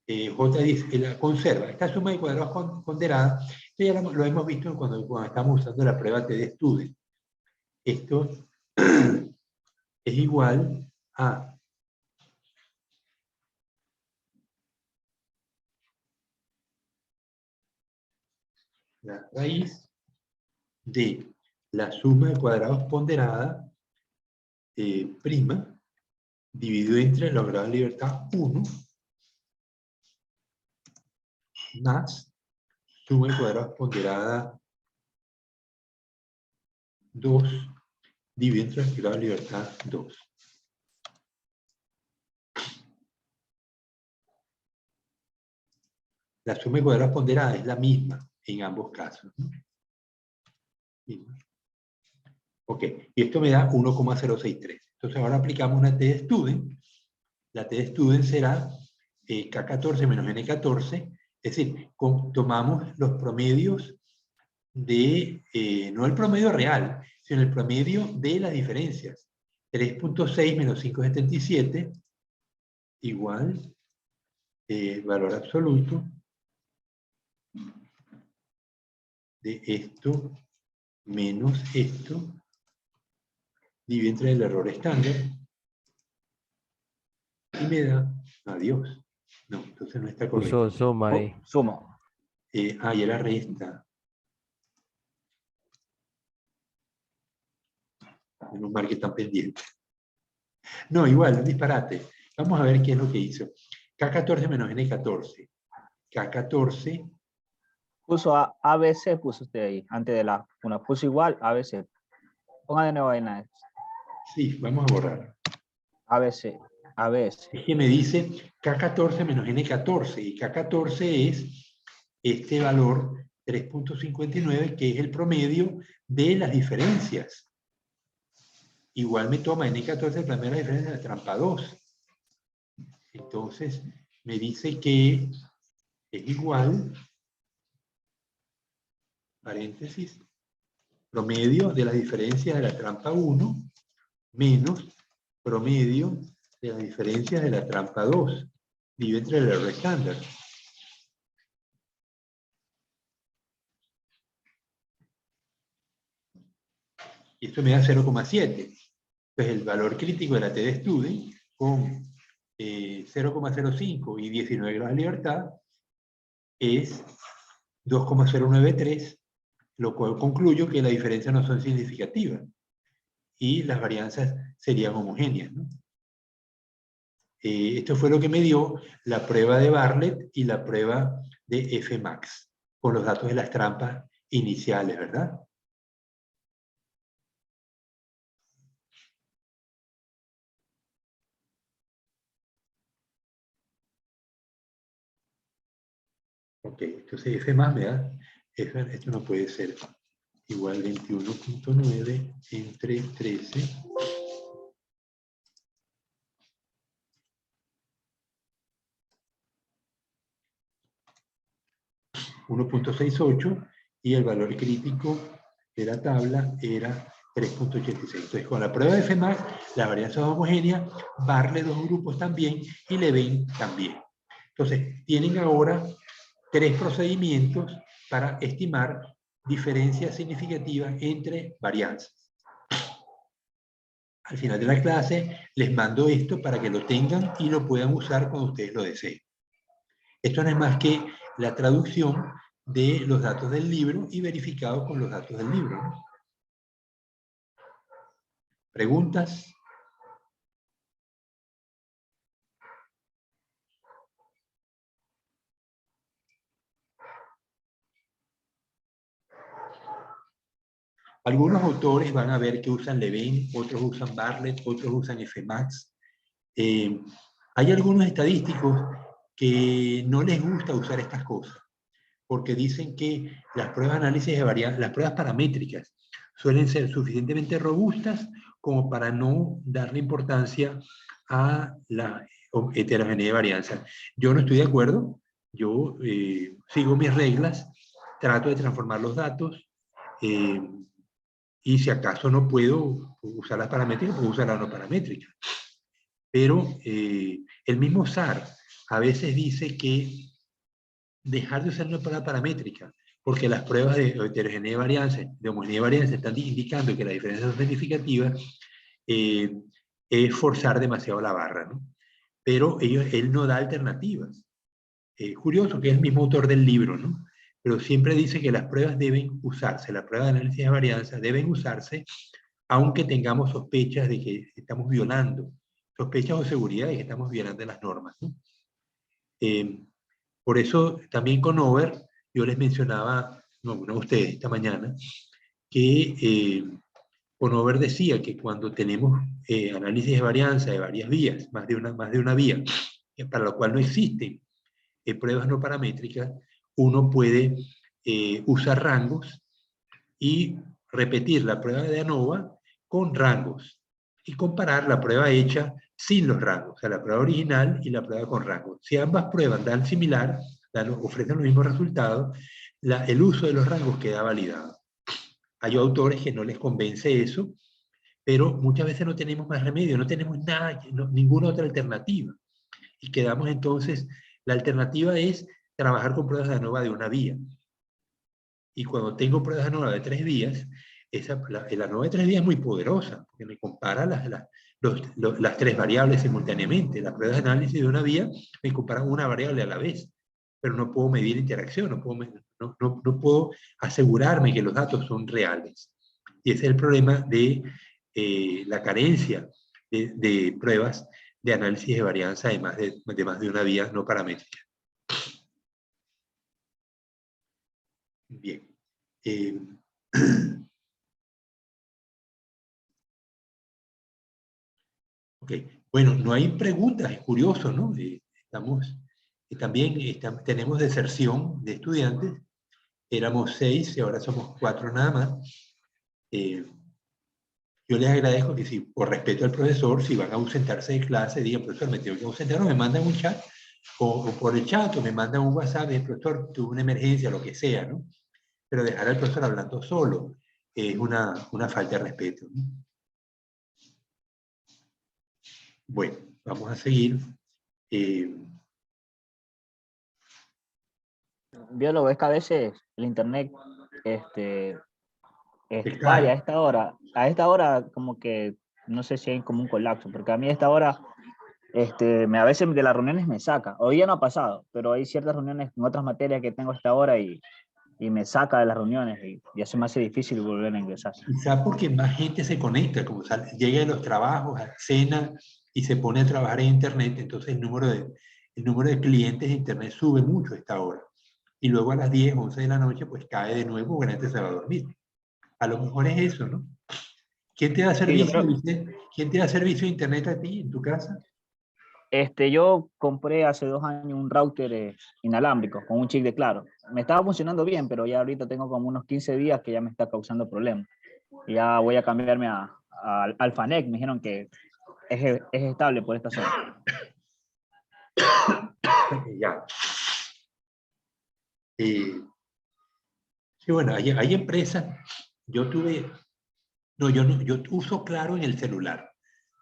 Speaker 1: J10, la conserva. Esta suma de cuadrados ponderada, esto ya lo hemos visto cuando estamos usando la prueba TD-Student. Esto es igual a la raíz de la suma de cuadrados ponderada prima dividido entre los grados de libertad 1 más suma de cuadrados ponderada 2 dividido entre los grados de libertad 2. La suma de cuadrados ponderada es la misma en ambos casos, ¿no? Ok, y esto me da 1,063. Entonces ahora aplicamos una TD-Student. La TD-Student será K14 menos N14, es decir, tomamos los promedios de, no el promedio real, sino el promedio de las diferencias. 3.6 menos 5,77 igual valor absoluto de esto menos esto dividido entre el error estándar y me da, adiós. No, entonces no está correcto.
Speaker 6: Puso suma ahí.
Speaker 2: Sumo.
Speaker 1: Y la resta. Menos mal que están pendientes. No, igual, un disparate. Vamos a ver qué es lo que hizo. K14 menos N14. K14.
Speaker 2: Puso ABC, puso usted ahí, antes de la una. Puso igual, ABC. Ponga de nuevo ahí en la.
Speaker 1: Sí, vamos a borrar.
Speaker 2: ABC. ABC.
Speaker 1: Es que me dice K14 menos N14. Y K14 es este valor 3.59, que es el promedio de las diferencias. Igual me toma N14 el promedio de la diferencia de la trampa 2. Entonces, me dice que es igual, paréntesis, promedio de la diferencia de la trampa 1 menos promedio de las diferencias de la trampa 2, dividido entre el error estándar. Y esto me da 0,7. Entonces el valor crítico de la TD-Student con 0,05 y 19 grados de libertad es 2,093, lo cual concluyo que las diferencias no son significativas y las varianzas serían homogéneas, ¿no? Esto fue lo que me dio la prueba de Bartlett y la prueba de Fmax, con los datos de las trampas iniciales, ¿verdad? Ok, entonces F más me da, esto no puede ser igual 21.9 entre 13. 1.68 y el valor crítico de la tabla era 3.86. Entonces, con la prueba de Fmax, la varianza es homogénea, Bartlett dos grupos también y Levene también. Entonces, tienen ahora 3 procedimientos para estimar diferencias significativas entre varianzas. Al final de la clase les mando esto para que lo tengan y lo puedan usar cuando ustedes lo deseen. Esto no es más que la traducción de los datos del libro y verificado con los datos del libro, ¿no? ¿Preguntas? Algunos autores van a ver que usan Levene, otros usan Bartlett, otros usan Fmax. Hay algunos estadísticos que no les gusta usar estas cosas, porque dicen que las pruebas de análisis de varianza, las pruebas paramétricas, suelen ser suficientemente robustas como para no darle importancia a la heterogeneidad de varianza. Yo no estoy de acuerdo, yo sigo mis reglas, trato de transformar los datos, y si acaso no puedo usar las paramétricas, puedo usar las no paramétricas. Pero el mismo SAR a veces dice que dejar de usar una prueba paramétrica, porque las pruebas de heterogeneidad de varianza, de homogeneidad de varianza, están indicando que la diferencia es significativa, es forzar demasiado la barra, ¿no? Pero él no da alternativas. Curioso que es el mismo autor del libro, ¿no? Pero siempre dice que las pruebas deben usarse, las pruebas de análisis de varianza deben usarse, aunque tengamos sospechas de que estamos violando, sospechas o seguridad de que estamos violando las normas, ¿no? Por eso también con Over, yo les mencionaba, no a ustedes esta mañana, que con Over decía que cuando tenemos análisis de varianza de varias vías, más de una vía, para lo cual no existen pruebas no paramétricas, uno puede usar rangos y repetir la prueba de ANOVA con rangos y comparar la prueba hecha sin los rangos, o sea, la prueba original y la prueba con rangos. Si ambas pruebas dan similar, ofrecen los mismos resultados, el uso de los rangos queda validado. Hay autores que no les convence eso, pero muchas veces no tenemos más remedio, no tenemos nada, ninguna otra alternativa. Y quedamos entonces, la alternativa es trabajar con pruebas de ANOVA de una vía. Y cuando tengo pruebas de ANOVA de 3 vías, la ANOVA de 3 vías es muy poderosa, porque me compara las 3 variables simultáneamente. Las pruebas de análisis de una vía me comparan una variable a la vez, pero no puedo medir interacción, no puedo asegurarme que los datos son reales. Y ese es el problema de la carencia de pruebas de análisis de varianza de más de una vía no paramétrica. Bien. Ok. Bueno, no hay preguntas, es curioso, ¿no? También tenemos deserción de estudiantes. Éramos 6 y ahora somos 4 nada más. Yo les agradezco que si, por respeto al profesor, si van a ausentarse de clase, digan, profesor, me tengo que ausentar, o me mandan un chat, o por el chat, o me mandan un WhatsApp, el profesor, tuvo una emergencia, lo que sea, ¿no? Pero dejar al profesor hablando solo es una falta de respeto, ¿no? Bueno, vamos a seguir.
Speaker 2: Biólogo, es que a veces el internet falla a esta hora como que no sé si hay como un colapso, porque a mí a esta hora a veces de las reuniones me saca. Hoy ya no ha pasado, pero hay ciertas reuniones con otras materias que tengo a esta hora y me saca de las reuniones y ya se me hace difícil volver a ingresar.
Speaker 1: Quizá porque más gente se conecta, como llega de los trabajos, cena, y se pone a trabajar en Internet, entonces el número de clientes de Internet sube mucho a esta hora. Y luego a las 10, 11 de la noche, pues cae de nuevo porque la gente se va a dormir. A lo mejor es eso, ¿no? ¿Quién te da
Speaker 2: Sí, yo
Speaker 1: servicio,
Speaker 2: creo,
Speaker 1: Vicente? ¿Quién te da servicio de Internet a ti en tu casa?
Speaker 2: yo compré hace 2 años un router inalámbrico con un chip de Claro. Me estaba funcionando bien, pero ya ahorita tengo como unos 15 días que ya me está causando problemas. Y ya voy a cambiarme a Alphanet. Me dijeron que es estable por esta zona.
Speaker 1: Ya. Sí, bueno, hay empresas. Yo tuve, no, yo uso Claro en el celular.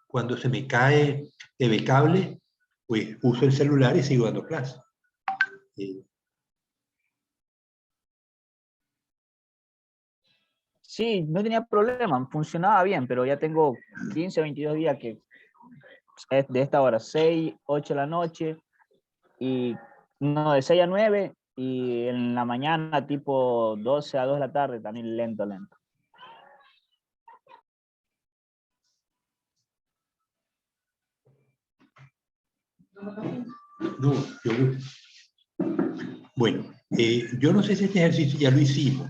Speaker 1: Cuando se me cae TV cable, pues uso el celular y sigo dando clases.
Speaker 2: Sí, no tenía problema, funcionaba bien, pero ya tengo 15, 22 días que es de esta hora, 6, 8 de la noche, y no, de 6 a 9, y en la mañana tipo 12 a 2 de la tarde, también lento, lento.
Speaker 1: No, bueno, yo no sé si este ejercicio ya lo hicimos.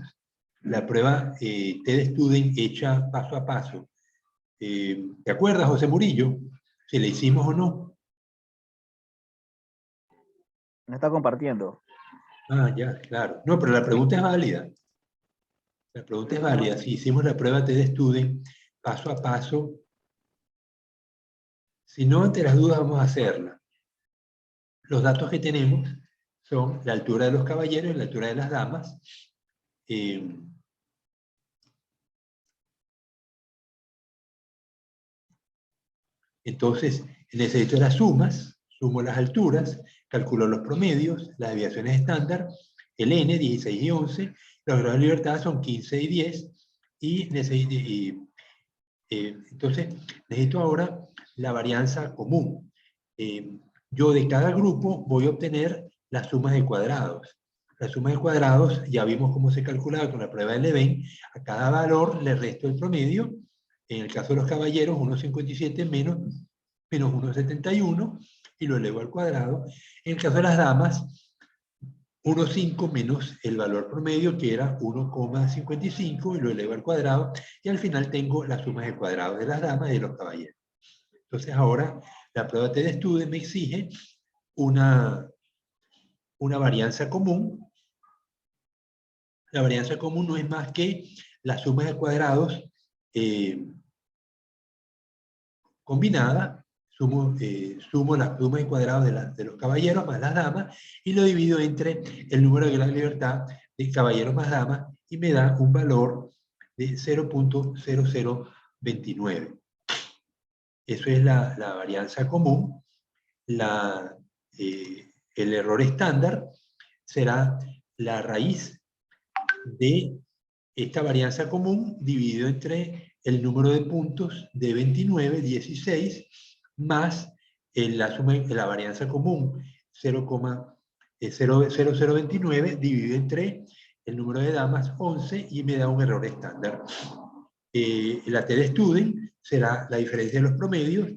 Speaker 1: La prueba TED Student hecha paso a paso. ¿Te acuerdas, José Murillo? Si le hicimos o no.
Speaker 2: Me está compartiendo.
Speaker 1: Ah, ya, claro. No, pero la pregunta es válida. La pregunta es válida. Si hicimos la prueba TED Student paso a paso, si no, ante las dudas vamos a hacerla. Los datos que tenemos son la altura de los caballeros y la altura de las damas. Entonces, necesito las sumas, sumo las alturas, calculo los promedios, las desviaciones estándar, el n, 16 y 11, los grados de libertad son 15 y 10, entonces necesito ahora la varianza común. Yo de cada grupo voy a obtener las sumas de cuadrados. Las sumas de cuadrados, ya vimos cómo se calculaba con la prueba de Leven, a cada valor le resto el promedio. En el caso de los caballeros, 1,57 menos 1,71 y lo elevo al cuadrado. En el caso de las damas, 1,5 menos el valor promedio, que era 1,55, y lo elevo al cuadrado, y al final tengo las sumas de cuadrados de las damas y de los caballeros. Entonces ahora la prueba TED Student me exige una varianza común. La varianza común no es más que la suma de cuadrados combinada. Sumo la suma de cuadrados de los caballeros más las damas y lo divido entre el número de grados de libertad de caballeros más damas y me da un valor de 0,0029. Eso es la varianza común. El error estándar será la raíz de esta varianza común dividido entre el número de puntos de 29, 16, más la varianza común 0,0029 dividido entre el número de damas 11 y me da un error estándar. La TED Student será la diferencia de los promedios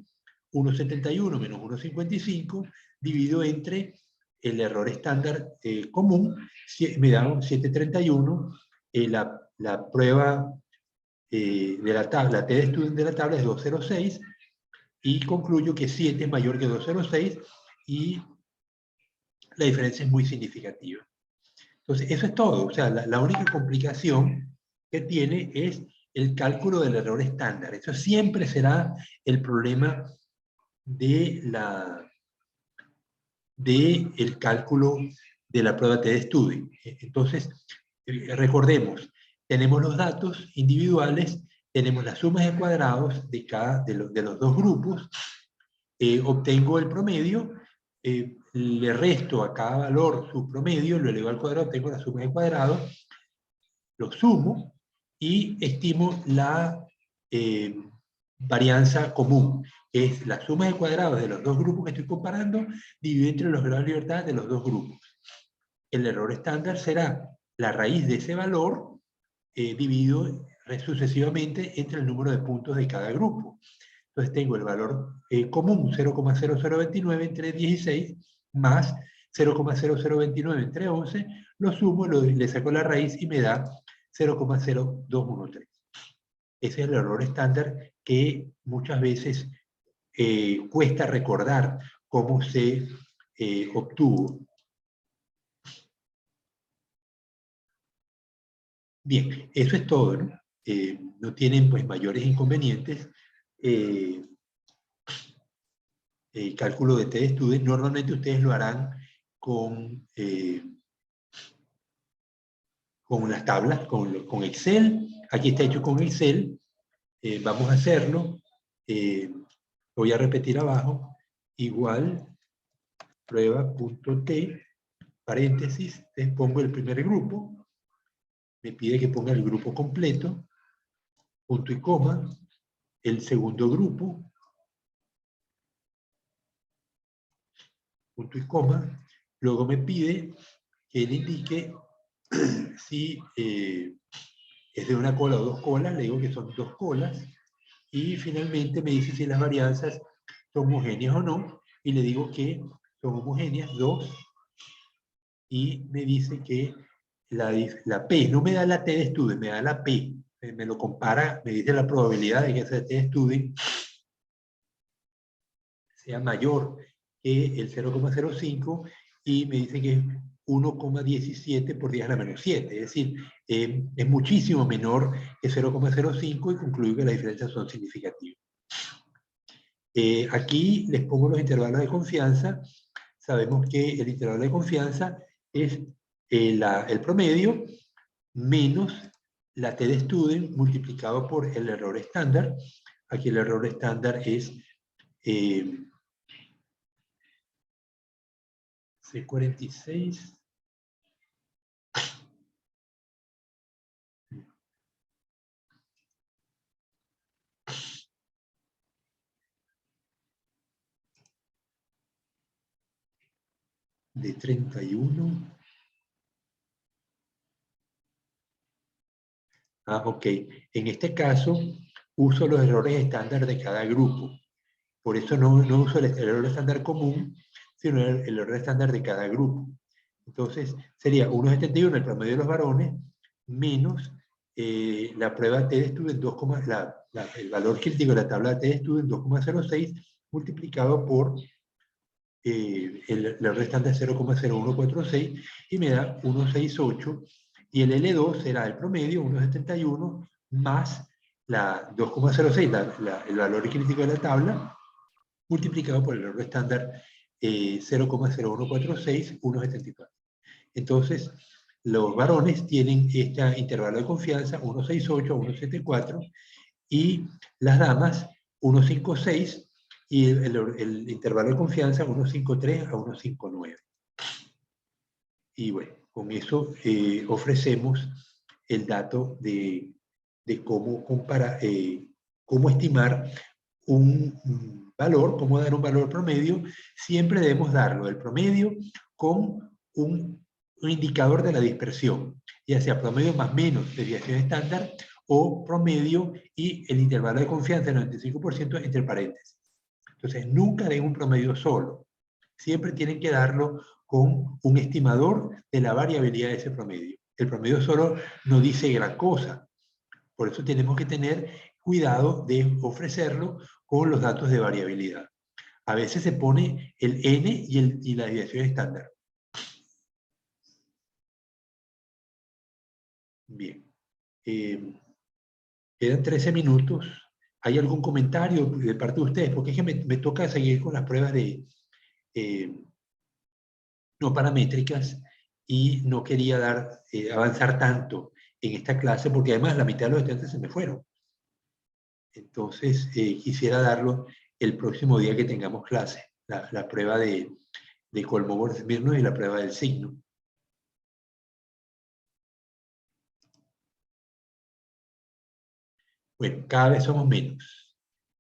Speaker 1: 1,71 menos 1,55 dividido entre el error estándar común, me da un 7,31. La prueba de la tabla, TED Student de la tabla es 2,06 y concluyo que 7 es mayor que 2,06 y la diferencia es muy significativa. Entonces, eso es todo. O sea, la única complicación que tiene es el cálculo del error estándar. Eso siempre será el problema del cálculo de la prueba TED Student. Entonces, recordemos, tenemos los datos individuales, tenemos las sumas de cuadrados de los dos grupos, obtengo el promedio, le resto a cada valor su promedio, lo elevo al cuadrado, tengo la suma de cuadrados, lo sumo y estimo la varianza común, que es la suma de cuadrados de los dos grupos que estoy comparando, dividido entre los grados de libertad de los dos grupos. El error estándar será la raíz de ese valor dividido sucesivamente entre el número de puntos de cada grupo. Entonces tengo el valor común 0,0029 entre 16 más 0,0029 entre 11, lo sumo, le saco la raíz y me da 0,0213. Ese es el error estándar que muchas veces cuesta recordar cómo se obtuvo. Bien, eso es todo, ¿no? No tienen pues mayores inconvenientes. Cálculo de t-student, normalmente ustedes lo harán con las tablas, con Excel. Aquí está hecho con Excel. Vamos a hacerlo. Voy a repetir abajo. Igual prueba.t, paréntesis, pongo el primer grupo. Me pide que ponga el grupo completo, punto y coma, el segundo grupo, punto y coma, luego me pide que le indique si es de una cola o dos colas, le digo que son dos colas, y finalmente me dice si las varianzas son homogéneas o no, y le digo que son homogéneas, 2, y me dice que la P, no me da la T de student, me da la P, me lo compara, me dice la probabilidad de que esa T de student sea mayor que el 0,05 y me dice que es 1,17 por 10 a la menos 7, es decir, es muchísimo menor que 0,05 y concluyo que las diferencias son significativas. Aquí les pongo los intervalos de confianza. Sabemos que el intervalo de confianza es el promedio menos la T de student multiplicado por el error estándar. Aquí el error estándar es C46 de 31. Ok. En este caso, uso los errores estándar de cada grupo. Por eso no uso el error estándar común, sino el error estándar de cada grupo. Entonces, sería 1,71 el promedio de los varones, menos la prueba T de student, el valor crítico de la tabla T de student, 2,06, multiplicado por el error estándar 0,0146, y me da 1,68, y el L2 será el promedio, 1,71, más la 2,06, el valor crítico de la tabla, multiplicado por el error estándar 0,0146, 1,74. Entonces, los varones tienen este intervalo de confianza 1,68 a 1,74 y las damas 1,56 y el intervalo de confianza 1,53 a 1,59. Y bueno, con eso ofrecemos el dato de cómo comparar, cómo estimar un valor, cómo dar un valor promedio. Siempre debemos darlo, el promedio, con un indicador de la dispersión, ya sea promedio más menos desviación estándar o promedio y el intervalo de confianza del 95% entre paréntesis. Entonces, nunca den un promedio solo. Siempre tienen que darlo con un estimador de la variabilidad de ese promedio. El promedio solo no dice gran cosa. Por eso tenemos que tener cuidado de ofrecerlo con los datos de variabilidad. A veces se pone el N y la desviación estándar. Bien. Quedan 13 minutos. ¿Hay algún comentario de parte de ustedes? Porque es que me toca seguir con las pruebas de no paramétricas y no quería avanzar tanto en esta clase porque además la mitad de los estudiantes se me fueron. Entonces, quisiera darlo el próximo día que tengamos clase, la prueba de Kolmogorov-Smirnov y la prueba del signo. Bueno, cada vez somos menos.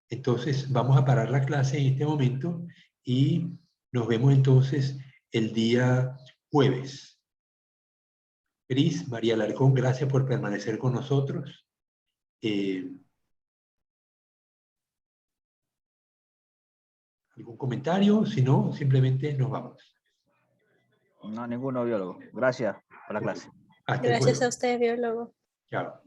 Speaker 1: Entonces, vamos a parar la clase en este momento y nos vemos entonces el día jueves. Cris, María Alarcón, gracias por permanecer con nosotros. ¿Algún comentario? Si no, simplemente nos vamos.
Speaker 2: No, ninguno biólogo. Gracias por la clase.
Speaker 1: Hasta
Speaker 3: Gracias a
Speaker 1: luego.
Speaker 3: usted, biólogo.
Speaker 1: Chao.